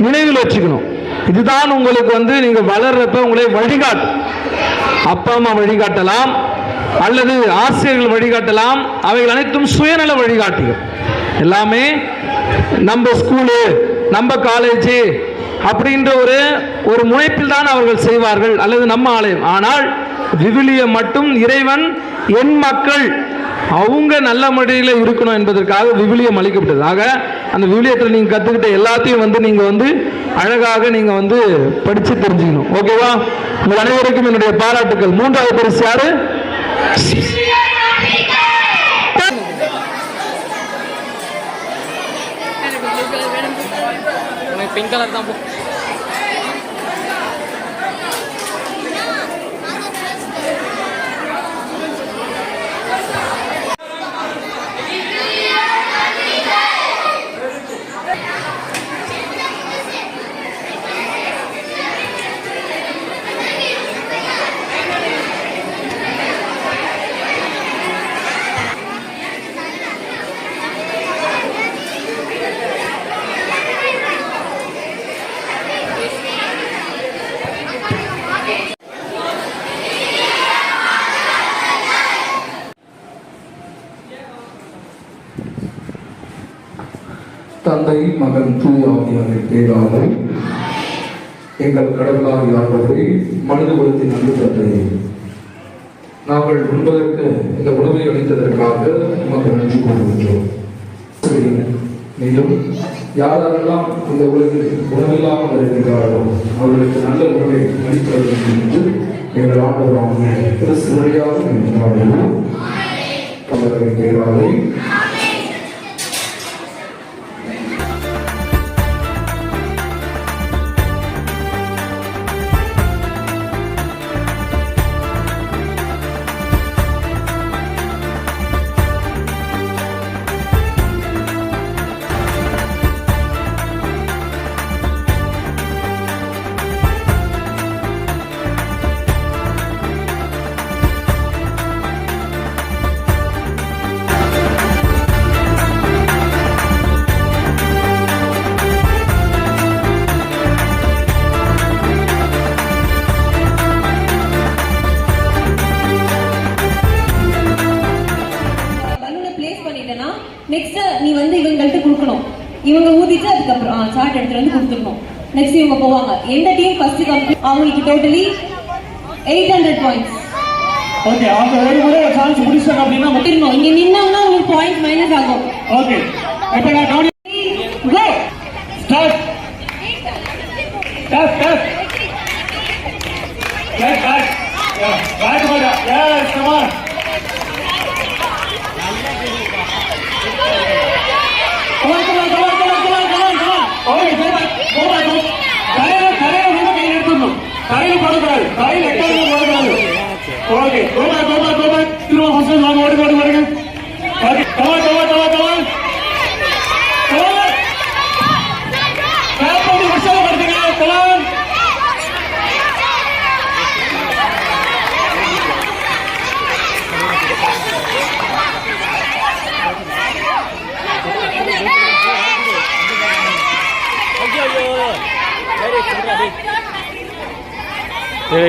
நினைவில் வச்சுக்கணும். இதுதான் உங்களுக்கு வந்து நீங்க வளர்றப்ப உங்களை வழிகாட்டும். அப்பா அம்மா வழிகாட்டலாம் அல்லது ஆசிரியர்கள் வழிகாட்டலாம். அவைகள் அனைத்தும் சுயநல வழிகாட்டிகள். எல்லாமே நம்ம ஸ்கூலு நம்ம காலேஜ் அப்படின்ற ஒரு முனைப்பில் தான் அவர்கள் செய்வார்கள் அல்லது நம்ம ஆலயம். ஆனால் விவிலியம் மட்டும் இறைவன் என் மக்கள் அவங்க நல்ல முறையில் இருக்கணும் என்பதற்காக விவிலியம் அளிக்கப்பட்டது. ஆக அந்த விவிலியத்தில் நீங்கள் கற்றுக்கிட்ட எல்லாத்தையும் வந்து நீங்கள் வந்து அழகாக நீங்கள் வந்து படித்து தெரிஞ்சுக்கணும். ஓகேவா? உங்கள் அனைவருக்கும் என்னுடைய பாராட்டுக்கள். 3வது பரிசு யாரு? பிங்க் கலர் தான். தந்தை மகன் தூய ஆவியாரின் பேராலே எங்கள் கடவுளாகிய ஆண்டவரே, மனித குலத்தின் அன்பு தந்தையே, நாங்கள் உண்பதற்கு இந்த உணவை அளித்ததற்காக நமக்கு நன்றி கூறுகின்றோம். மேலும் யாரெல்லாம் இந்த உலகில் உணவில்லாமல் வருகின்றார்களோ அவர்களுக்கு நல்ல உணவை அளிக்க வேண்டும் என்று எங்கள் ஆண்டவராகிய கிறிஸ்து வழியாக அவர்களின் பேராலே நெக்ஸ்ட் நீ வந்து இவங்கள்ட்ட கொடுக்கணும். இவங்க ஊதிட்டு அதுக்கப்புறம் சார்ட் எடுத்துட்டு வந்து கொடுத்துடணும். நெக்ஸ்ட் இவங்க போவாங்க. எந்த டீம் ஃபர்ஸ்ட் கம்ப்ளீட் அவங்களுக்கு டோட்டலி 800 பாயிண்ட்ஸ். ஓகே, அவங்க ஒரு முறை சான்ஸ் முடிச்சாங்க அப்படினா முடியணும். இங்க நின்னாங்கன்னா உங்களுக்கு பாயிண்ட் மைனஸ் ஆகும். ஓகே, இப்போ நான் count go start start start back back back போடா. Yes come on. கையில் போடக்கூடாது, கையில் எட்டாவது போடக்கூடாது. ஓகே, கோபா கோபா கோபா திரும்ப ஃபர்ஸ்ட் வாங்க. ஓடுங்க ஓடுங்க ஓடுங்க. Okay, come on come on come on come on come on கேப் பண்ணி உற்சாகப்படுத்துங்க. கமா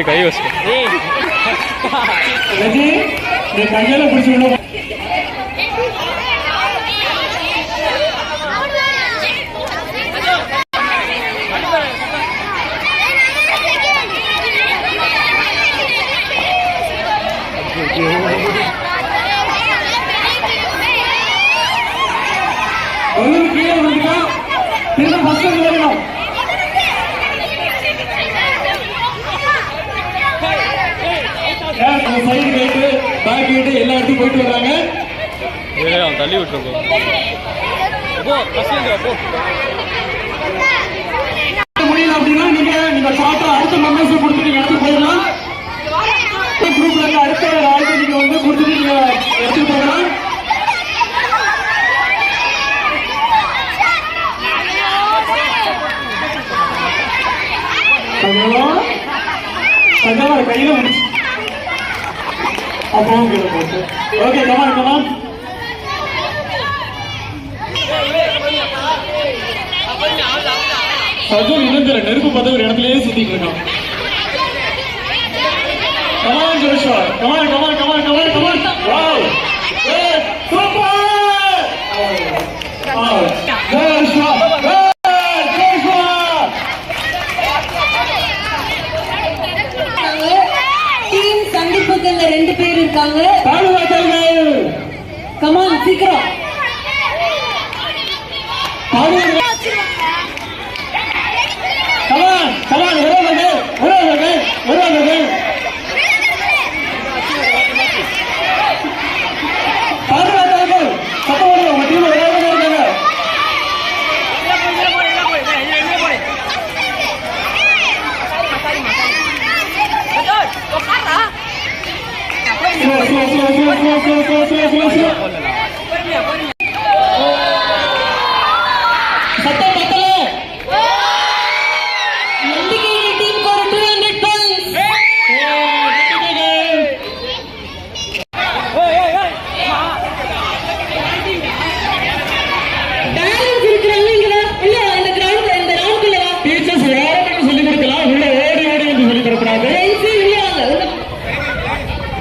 கை வச்சு கையால பிடிச்சு கீழே வந்துட்டா திரும்ப ஃபர்ஸ்ட் வரணும். சைடு கேட்டு பேக் கேட்டு எல்லா இடத்துக்கும் போயிட்டு வர்றாங்க. அவன் தள்ளி விட்டுருக்கோம். முடியல அப்படின்னா நீங்க ஷார்ட்டா அடுத்த மெம்பர்ஸ் கொடுத்துட்டு நீங்க எடுத்து போயிடலாம். குரூப்ல இருக்க அடுத்த ஆளுக்கு நீங்க வந்து கொடுத்துட்டு நீங்க எடுத்துட்டு போகலாம். கையில முடிச்சு அப்போ ஓகே கமான் கமான். சஜன் இணைஞ்சல நெருப்பு பார்த்து ஒரு இடத்துலயே சுத்திட்டு இருக்கான். Come on Joshua, come on come on come on come on come on. Wow super Joshua team சந்திப்புக்கு இந்த 2 பேர் இருக்காங்க. கமான் சீக்கிரம் கமான் கமான். வருவாங்க பாருங்க சத்தம் வருது. உங்க டீம் விளையாடுறதா இருக்காங்க. சத்தம் பத்தல. நம்பிக்கை டீம் ஒரு 200 பாயிண்ட்ஸ். பேலன்ஸ் இருக்குறாங்க இல்ல இந்த கிரவுண்ட் இந்த ரவுண்ட்ல வா. டீச்சர்ஸ் யாரும் சொல்லி கொடுக்கலாம். உள்ள ஓடி ஓடி வந்து சொல்லி கொடுக்கறாங்க. ஃப்ரெண்ட்ஸ் இல்லையாங்க.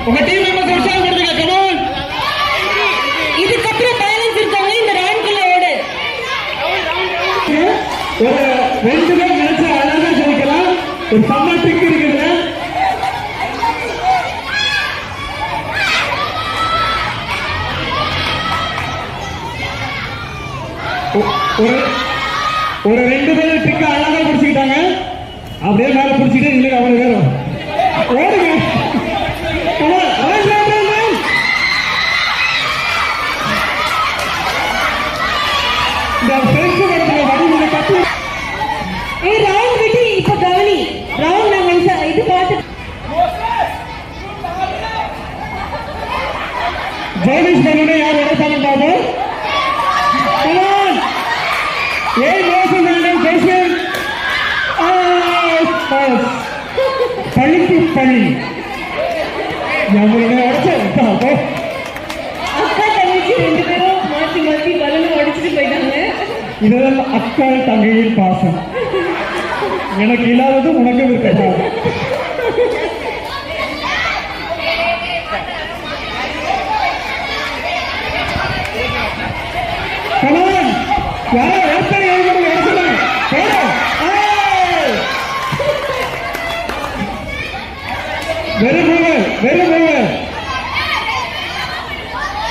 உங்க டீம் மெம்பர்ஸ் உற்சாகம் கொடுங்க. கமான். இதுக்கப்புறம் பேலன்ஸ் இருக்காங்க இந்த ரவுண்ட்ல ஓடு. ஒரு 2 பேர் நினைச்சா அழகா ஜெயிக்கலாம். ஒரு செம்ம ட்ரிக் இருக்குது. ஒரு 2 பேர் ட்ரிக் அழகா பிடிச்சிக்கிட்டாங்க. அப்படியே மேல பிடிச்சிட்டு இல்லைங்க அவ்வளவு நேரம் ஓடுங்க. கமான் இந்த ஃப்ரெண்ட்ஸ் வரதுல வடிவுல கட்டு. ரவுண்ட் விட்டு இப்ப கவனி. ரவுண்ட் நாங்க இது பார்த்து ஜெயலீஷ் பண்ணணும். யார் எடுத்தாலும் பாபு. கமான். ஏய் மோசம் வேண்டாம் பேசுவேன். பழிக்கு பழி நம்மளுடைய அக்கா தங்கச்சி 2 பேரும் மாத்தி மாத்தி பலூன் உடைச்சிட்டு போயிட்டாங்க. இதெல்லாம் அக்கா தங்கையின் பாசம். எனக்கு இல்லாதது உனக்கு இருக்காது. கமான். யாரோ ஒருத்தர் எழுதுறது எடுத்துங்க. Very good.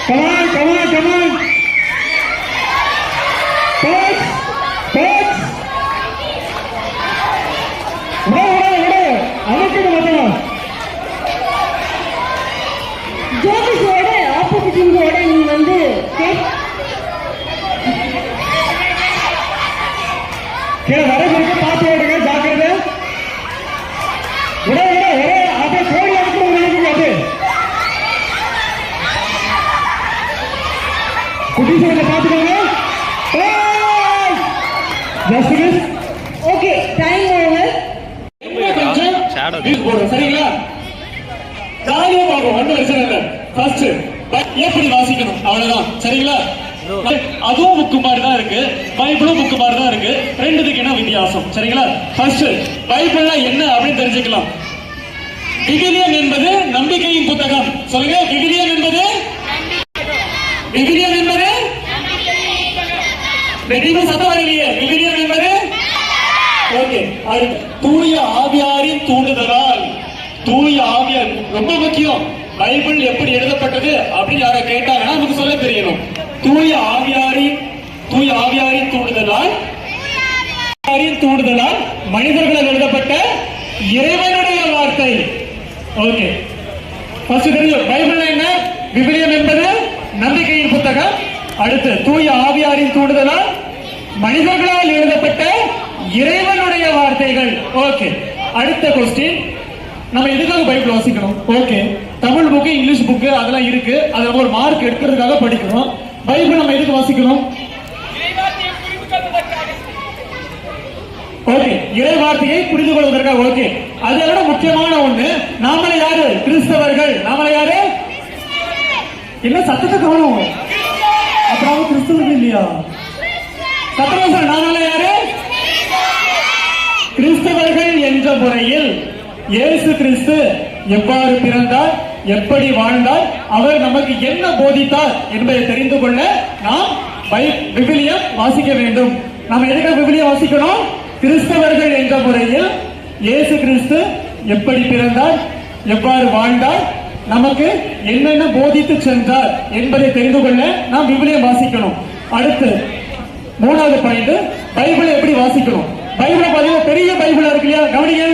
Come on come on come on. Coach coach விட அதுக்கு மாத்தணும். ஜோதிஷோட ஆப்போசிட் டீமோட நீ வந்து கீழே வரதுக்கு பார்த்து ஓடுங்க. ஜாக்கிரதை. விட அப்படியே கோடி அனுப்புறது அது குட்டிசோட பார்த்துக்கோங்க. Okay time over. சரிங்களா? ஜாலியா பார்க்கும். ஒன்றும் பிரச்சனை இல்லை. ஃபர்ஸ்ட் எப்படி வாசிக்கணும் அவ்வளவுதான். சரிங்களா? அதுவும் புக்கு மாதிரி தான் இருக்கு. பைபிளும் புக்கு மாதிரி தான் இருக்கு. ரெண்டுத்துக்கு என்ன வித்தியாசம்? சரிங்களா? ஃபர்ஸ்ட் பைபிள்னா என்ன அப்படின்னு தெரிஞ்சுக்கலாம். விவிலியம் என்பது நம்பிக்கையின் புத்தகம். சொல்லுங்க. விவிலியம் என்பது சத்தம் வரலையே. விவிலியம் என்பது ஓகே. தூய ஆவியாரின் தூண்டுதலால். தூய ஆவியார் ரொம்ப முக்கியம். பைபிள் எப்படி எழுதப்பட்டது அப்படின்னு யாரை கேட்டாங்கன்னா நமக்கு சொல்ல தெரியணும். தூய ஆவியாரின் தூண்டுதலால் மனிதர்களால் எழுதப்பட்ட இறைவனுடைய வார்த்தை. ஓகே. ஃபர்ஸ்ட் தெரியும் பைபிள் என்ன? விவிலியம் என்பது நம்பிக்கையின் புத்தகம். அடுத்து தூய ஆவியாரின் தூண்டுதலால் மனிதர்களால் எழுதப்பட்ட இறைவனுடைய வார்த்தைகள். ஓகே, அடுத்த கொஸ்டின், நம்ம எதுக்காக பைபிள் வாசிக்கணும்? Okay, Tamil book, English book அதெல்லாம் இருக்கு, அது நம்ம ஒரு மார்க் எடுக்கிறதுக்காக படிக்கணும். பைபிள் நம்ம எதுக்கு வாசிக்கணும்? ஓகே, இறை வார்த்தையை புரிந்து கொள்வதற்காக. ஓகே, அதை விட முக்கியமான ஒண்ணு, நாமள யாரு? கிறிஸ்தவர்கள். நாமள யாரு? என்ன சத்தத்தை காணும்? அப்புறம் கிறிஸ்தவர்கள் இல்லையா? சத்தம், நாமள யாரு? கிறிஸ்தவர்கள் என்ற முறையில் இயேசு கிறிஸ்து எவ்வாறு பிறந்தார், எப்படி வாழ்ந்தார், அவர் நமக்கு என்ன போதித்தார் என்பதை தெரிந்து கொள்ள நாம் விவிலியம் வாசிக்க வேண்டும். நாம் எதுக்காக விவிலியம் வாசிக்கணும்? கிறிஸ்தவர்கள் என்ற முறையில் இயேசு கிறிஸ்து எப்படி பிறந்தார், எவ்வாறு வாழ்ந்தார், நமக்கு என்னென்ன போதித்து சென்றார் என்பதை தெரிந்து கொள்ள நாம் விவிலியம் வாசிக்கணும். அடுத்து மூணாவது பாயிண்ட், பைபிளை எப்படி வாசிக்கணும்? பைபிளை பார்த்தீங்கன்னா பெரிய பைபிளா இருக்கு இல்லையா? கவனிங்க,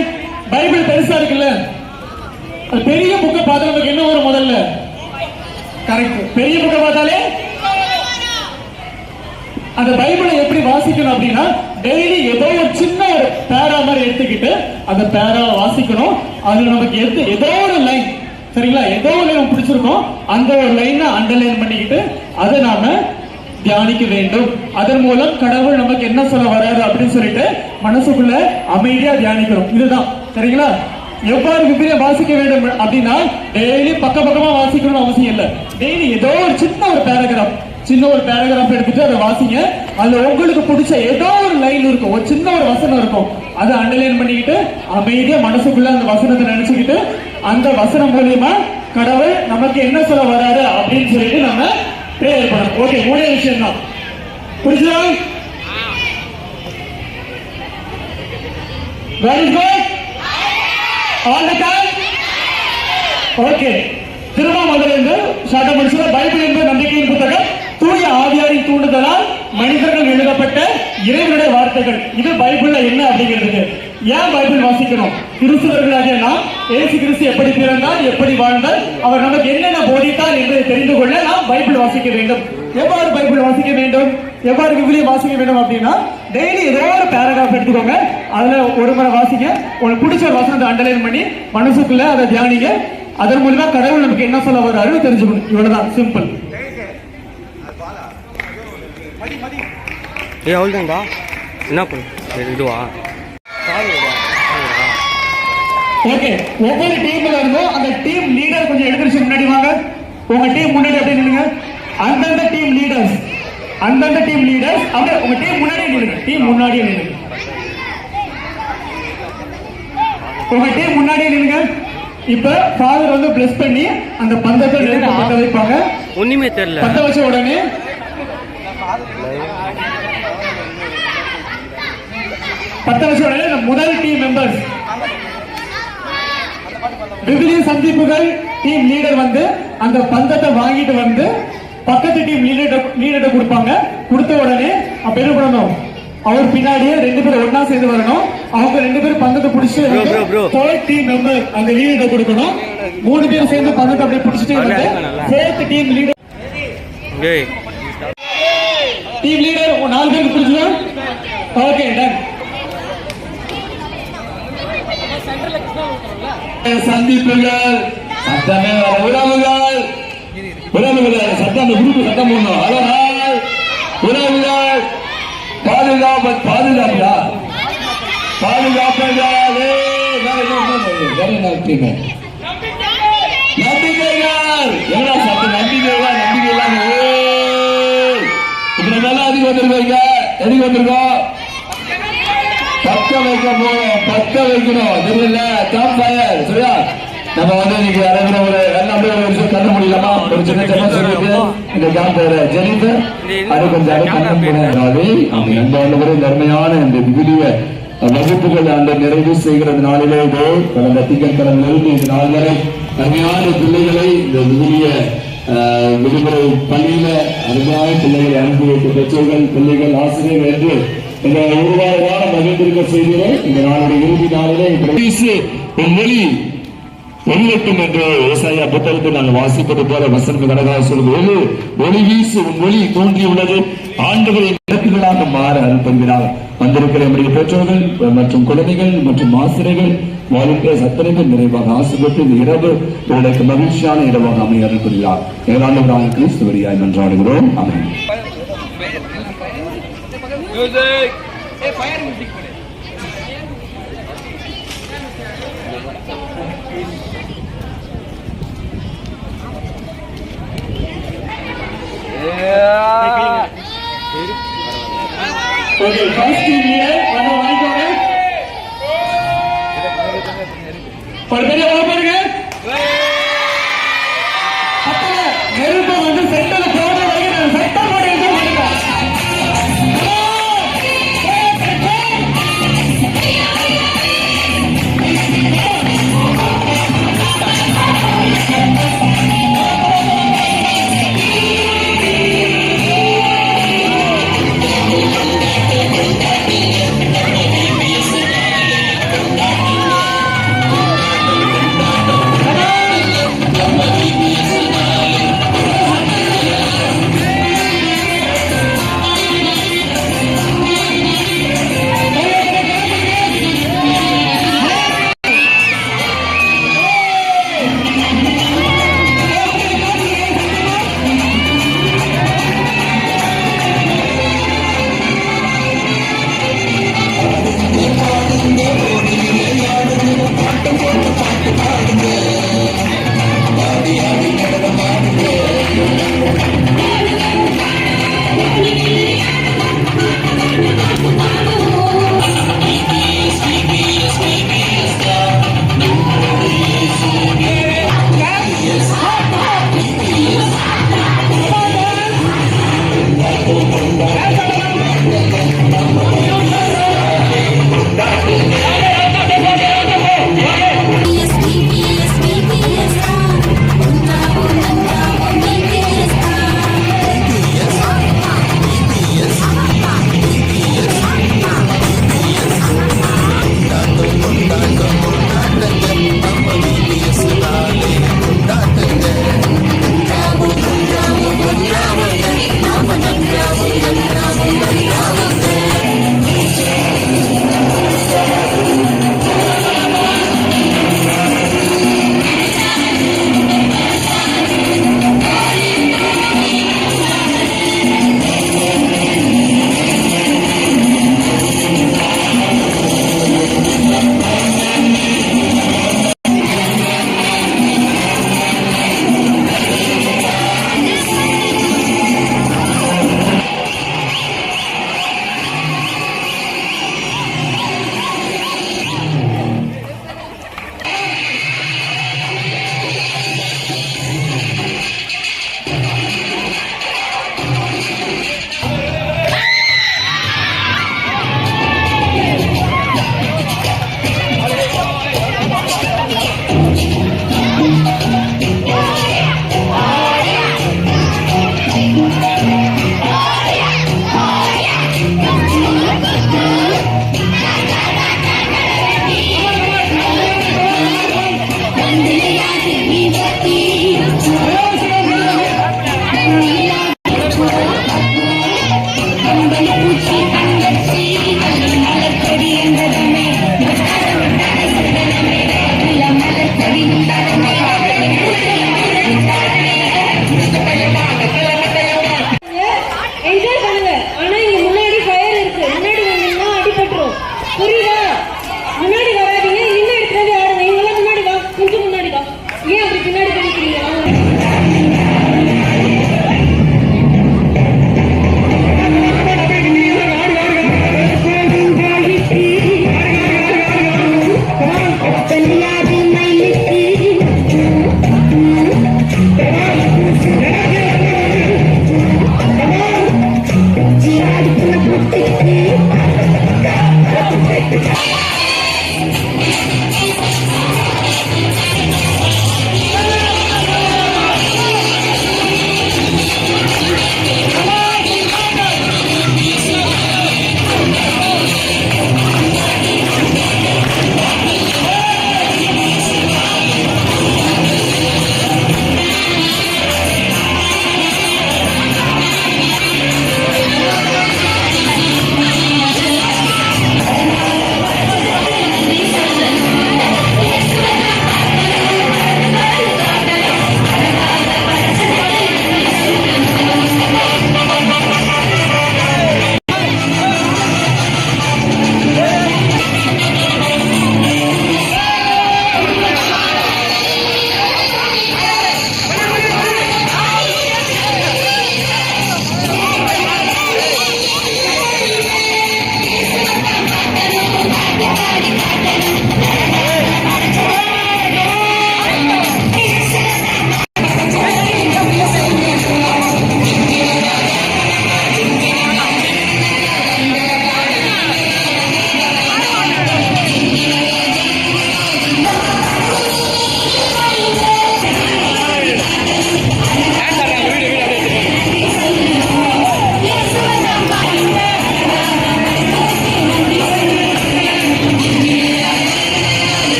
பைபிள் பெருசா இருக்குல்ல, பெரிய புக்கை பார்த்து நமக்கு என்ன வரும்? முதல்ல கரெக்ட், பெரிய புக்கை பார்த்தாலே அந்த பைபிளை எப்படி வாசிக்கணும் அப்படின்னா, டெய்லி ஏதோ ஒரு சின்ன ஒரு பேரா மாதிரி எடுத்துக்கிட்டு அந்த பேராவை வாசிக்கணும். அதுல நமக்கு ஏதோ ஒரு லைன், சரிங்களா, ஏதோ ஒரு லைன் பிடிச்சிருக்கோம், அந்த ஒரு லைனை அண்டர்லைன் பண்ணிக்கிட்டு அதை நாம தியானிக்க வேண்டும். அதன் மூலம் கடவுள் நமக்கு என்ன சொல்ல வராரு அப்படின்னு சொல்லிட்டு மனசுக்குள்ள அமைதியா தியானிக்கணும். இதுதான், சரிங்களா? எவ்வாறு விவிலியம் வாசிக்க வேண்டும் அப்படின்னா, டெய்லி பக்கமா வாசிக்கணும்னு அவசியம் இல்லை. டெய்லி ஏதோ ஒரு சின்ன ஒரு பேராகிராஃப் எடுத்துட்டு அதை வாசிங்க. அதுல உங்களுக்கு பிடிச்ச ஏதோ ஒரு லைன் இருக்கும், ஒரு சின்ன ஒரு வசனம் இருக்கும், அதை அண்டர்லைன் பண்ணிக்கிட்டு அமைதியா மனசுக்குள்ள அந்த வசனத்தை நினைச்சுக்கிட்டு அந்த வசனம் மூலியமா கடவுள் நமக்கு என்ன சொல்ல வராரு அப்படின்னு சொல்லிட்டு நம்ம பிரேயர் பண்ணணும். ஓகே, மூணே விஷயம் தான். புரிஞ்சுதா? Very good, all the time. Okay, திரும்ப முதல்ல இருந்து ஷார்ட்டா முடிச்சுல. பைபிள் என்பது நம்பிக்கையின் புத்தகம், தூய ஆவியாரின் தூண்டுதலால் மனிதர்கள் எழுதப்பட்ட இறைவனுடைய வார்த்தைகள். இது பைபிள்ல என்ன அப்படிங்கிறது. ஏன் பைபிள் வாசிக்கணும்? கிறிஸ்தவர்களாகிய நாம் இயேசு கிறிஸ்து எப்படி பிறந்தார், எப்படி வாழ்ந்தார், அவர் நமக்கு என்னென்ன போதித்தார் என்பதை தெரிந்து கொள்ள நாம் பைபிள் வாசிக்க வேண்டும். எவ்வாறு பைபிள் வாசிக்க வேண்டும், எவ்வாறு விவிலியம் வாசிக்க வேண்டும் அப்படின்னா, டெய்லி ஏதோ ஒரு பேராகிராஃப் எடுத்துக்கோங்க, அதுல ஒரு முறை வாசிங்க, உங்களுக்கு பிடிச்ச ஒரு வசனத்தை அண்டர்லைன் பண்ணி மனசுக்குள்ள அதை தியானிங்க. அதன் மூலமா கடவுள் நமக்கு என்ன சொல்ல வர்றாரு தெரிஞ்சுக்கணும். இவ்வளவுதான், சிம்பிள். அவ்வளோதாங்கா, என்ன பண்ணு இதுவா? ஓகே, ஒவ்வொரு டீம்ல இருந்தும் அந்த டீம் லீடர் கொஞ்சம் எடுத்துருச்சு முன்னாடி வாங்க. உங்க டீம் முன்னாடி அப்படியே நில்லுங்க. அந்தந்த டீம் லீடர்ஸ் அப்படியே உங்க டீம் முன்னாடியே நில்லுங்க. டீம் முன்னாடியே நில்லுங்க. உங்க டீம் முன்னாடியே நில்லுங்க. இப்ப ஃபாதர் வந்து பிளஸ் பண்ணி அந்த பந்தத்தை பத்த வைப்பாங்க. ஒண்ணுமே தெரியல. பத்த வச்ச உடனே முதல் டீம் மெம்பர்ஸ் விவிலிய சந்திப்புகள் டீம் லீடர் வந்து அந்த பந்தத்தை வாங்கிட்டு வந்து பக்கத்து டீம் லீடர்கிட்ட கொடுப்பாங்க. கொடுத்த உடனே அப்ப என்ன பண்ணணும்? அவர் பின்னாடியே 2 பேரும் ஒன்னா சேர்ந்து வரணும். அவங்க 2 பேரும் பந்தத்தை பிடிச்சு தேர்ட் டீம் மெம்பர் அந்த லீடர்கிட்ட கொடுக்கணும். 3 பேரும் சேர்ந்து பந்தத்தை அப்படியே பிடிச்சிட்டே வந்து ஃபோர்த் டீம் லீடர் 4 பேருக்கு பிடிச்சலாம். Okay, ton. சந்திப்புகள், சத்தமே உறவுகள், சத்தம் குரூப் சத்தம் போடணும். அழகால் உறவுகள், பாதுகாப்புகள், நம்பிக்கைகள், எவ்வளவு சத்தம் நம்பிக்கைகள், இப்ப நல்லா அதிகம் வந்திருக்கீங்க. எதுக்கு வந்திருக்கோம்? பத்த வைக்கணும், தெரியல? கேம்ப் ஃபயர், சரியா? நம்ம வந்து இன்னைக்கு அரைக்கிற ஒரு அப்படியே ஒரு விஷயம் கண்ண முடியலாமா? ஒரு சின்ன சொல்லிட்டு இந்த கேம்ப் ஃபயர் ஜெனிஃபர் அது கொஞ்சம் அந்த அருமையான இந்த விவிலிய வகுப்புகள் அந்த நிறைவு செய்கிற நாளிலே கடந்த திங்கட்கிழமையிலிருந்து இந்த நாள் வரை அருமையான பிள்ளைகளை இந்த விவிலிய விடுமுறை பள்ளியில அருமையான பிள்ளைகளை அனுப்பி வைத்த பெற்றோர்கள், பிள்ளைகள், ஆசிரியர்கள் என்று இந்த ஒரு வார மகிழ்ந்திருக்க செய்கிறோம். இந்த நாளுடைய இறுதி நாளிலே மொழி ஒளியட்டும் என்று ஏசாயா புத்தகத்தில் நாங்கள் வாசிப்பது போல வசனம் அழகாக சொல்வது, ஒளி வீசு, உன் ஒளி தோன்றியுள்ளது, ஆண்டுகளின் இலக்குகளாக மாற அனுப்புகிறார். வந்திருக்கிற நம்முடைய பெற்றோர்கள் மற்றும் குழந்தைகள் மற்றும் ஆசிரியர்கள் வாலிபர் அத்தனைகள் நிறைவாக ஆசிரியப்பட்டு இந்த இரவு இவர்களுக்கு மகிழ்ச்சியான இரவாக அமைய அனுப்புகிறார். ஏழாண்டவராக கிறிஸ்து வழியாய் மன்றாடுகிறோம். ஆமென். நெருப்பு வந்து சென்டர் சட்டம்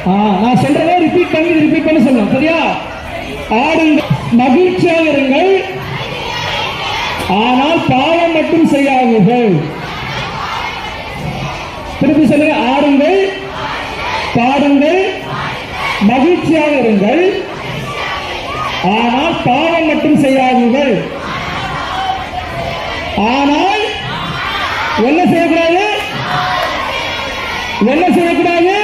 நான் சொல்றதை ரிப்பீட் பண்ணி சொல்லணும். சரியா? ஆடுங்கள், மகிழ்ச்சியாக இருங்கள், ஆனால் பாவம் மட்டும் செய்யாதீர்கள். திருப்பி சொல்லுங்க. ஆடுங்கள், பாடுங்கள், மகிழ்ச்சியாக இருங்கள், ஆனால் பாவம் மட்டும் செய்யாதீர்கள். ஆனால் என்ன செய்யக்கூடாது? என்ன செய்யக்கூடாது?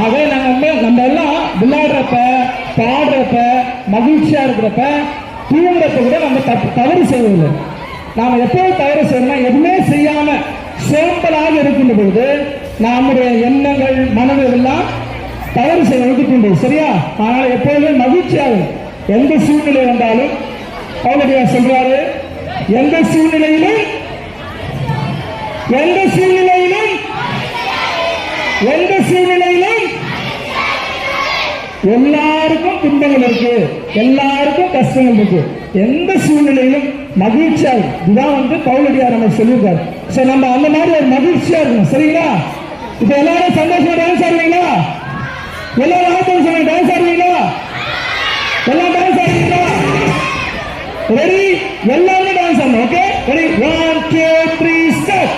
ஆக நம்ம எல்லாம் விளையாடுறப்ப, பாடுறப்ப, மகிழ்ச்சியா இருக்கிறப்ப, தூங்குறப்ப கூட நம்ம தவறு செய்வதில்லை. நாம எப்போது தவறு செய்யணும்னா, எதுவுமே செய்யாம சோம்பலாக இருக்கின்ற பொழுது நம்முடைய எண்ணங்கள், மனதில் எல்லாம் தவறு செய்ய வைத்துக்கொண்டு. சரியா? அதனால எப்போதுமே மகிழ்ச்சியாக எந்த சூழ்நிலை வந்தாலும் அவருடைய சொல்றாரு, எந்த சூழ்நிலையிலும் எந்த சூழ்நிலையிலும் எந்த சூழ்நிலையிலும் எல்லாருக்கும் துன்பங்கள் இருக்கு, எல்லாருக்கும் கஷ்டங்கள் இருக்கு. எந்த சூழ்நிலையிலும் மகிழ்ச்சியாக, இதுதான் பவுலடியார் நம்ம சொல்லியிருக்காரு. சரி, நம்ம அந்த மாதிரி ஒரு மகிழ்ச்சியா இருக்கணும். சரிங்களா? இப்ப எல்லாரும் சந்தோஷமா டான்ஸ் ஆடுவீங்களா? எல்லாரும் ஆட்டம் சொல்லுங்க. டான்ஸ் ஆடுவீங்களா? எல்லாம் டான்ஸ் ஆடுவீங்களா? ரெடி? எல்லாரும் டான்ஸ் ஆடணும். ஓகே? ரெடி? 1 2 3 ஸ்டார்ட்.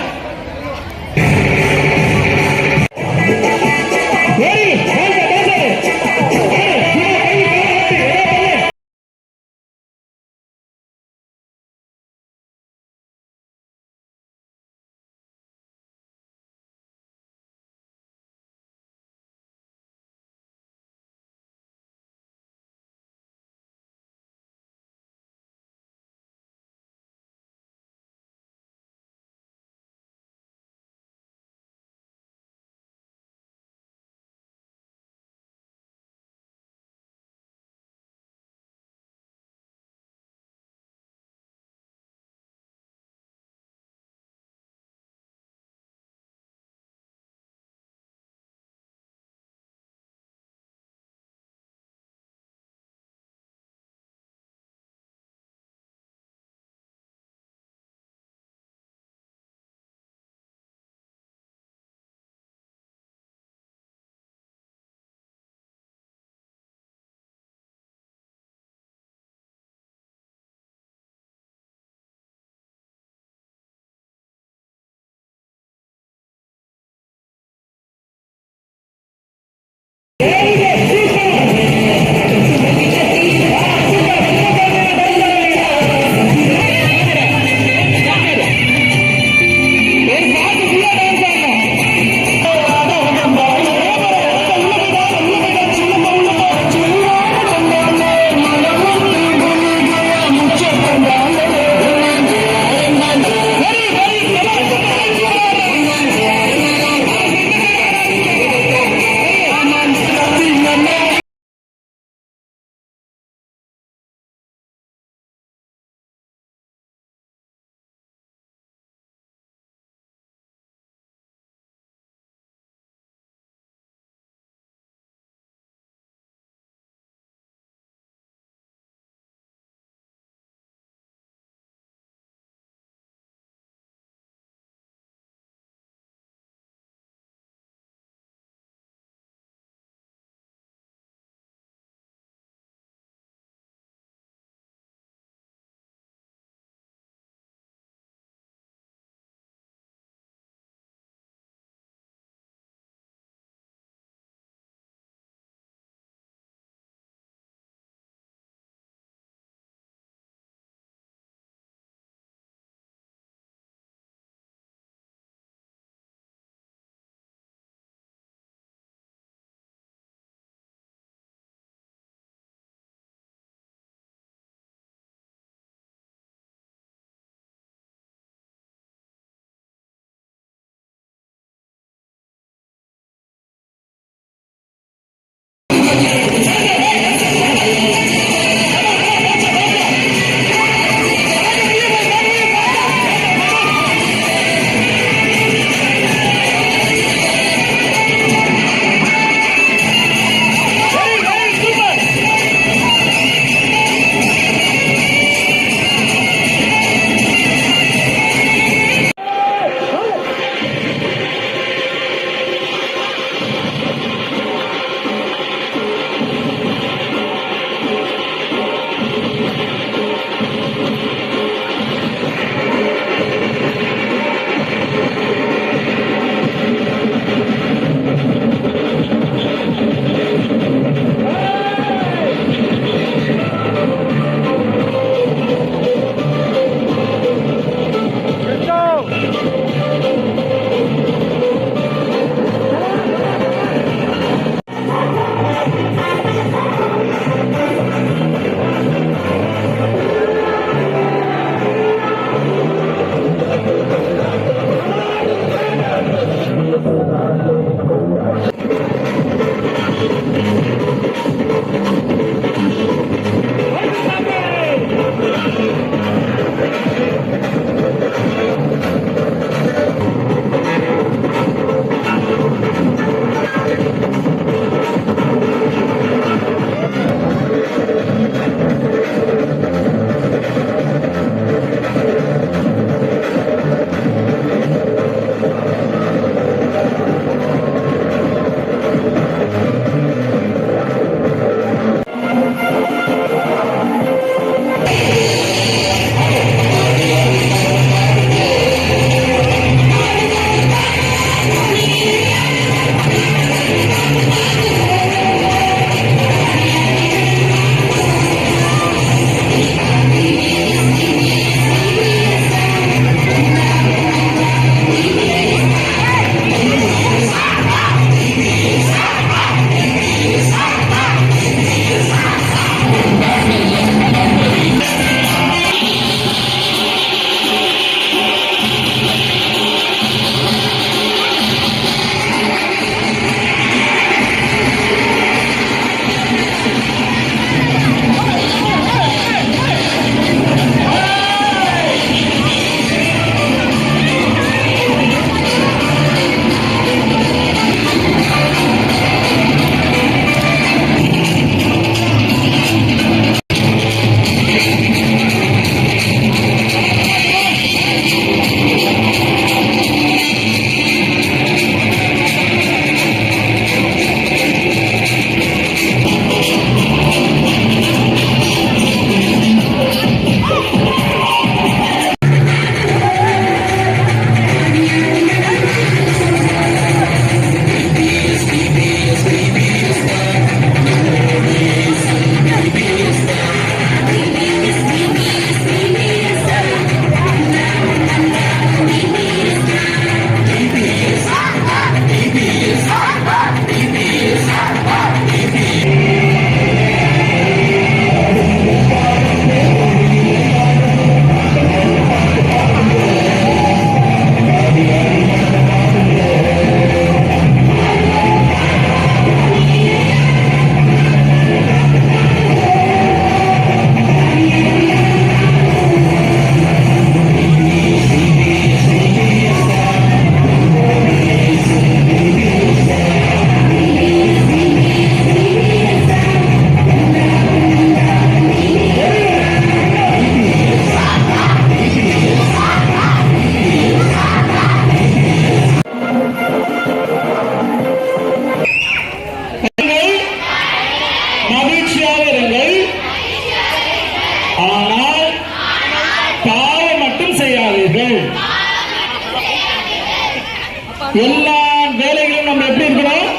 வேலைகளும் நம்ம எப்படி இருக்கணும்?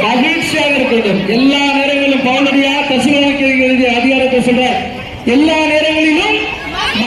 மகிழ்ச்சியாக இருக்கணும். எல்லா நேரங்களிலும் பவுலடியா தெசலோனிக்கேயருக்கு அதிகாரத்தை சொல்ற எல்லா நேரங்களிலும்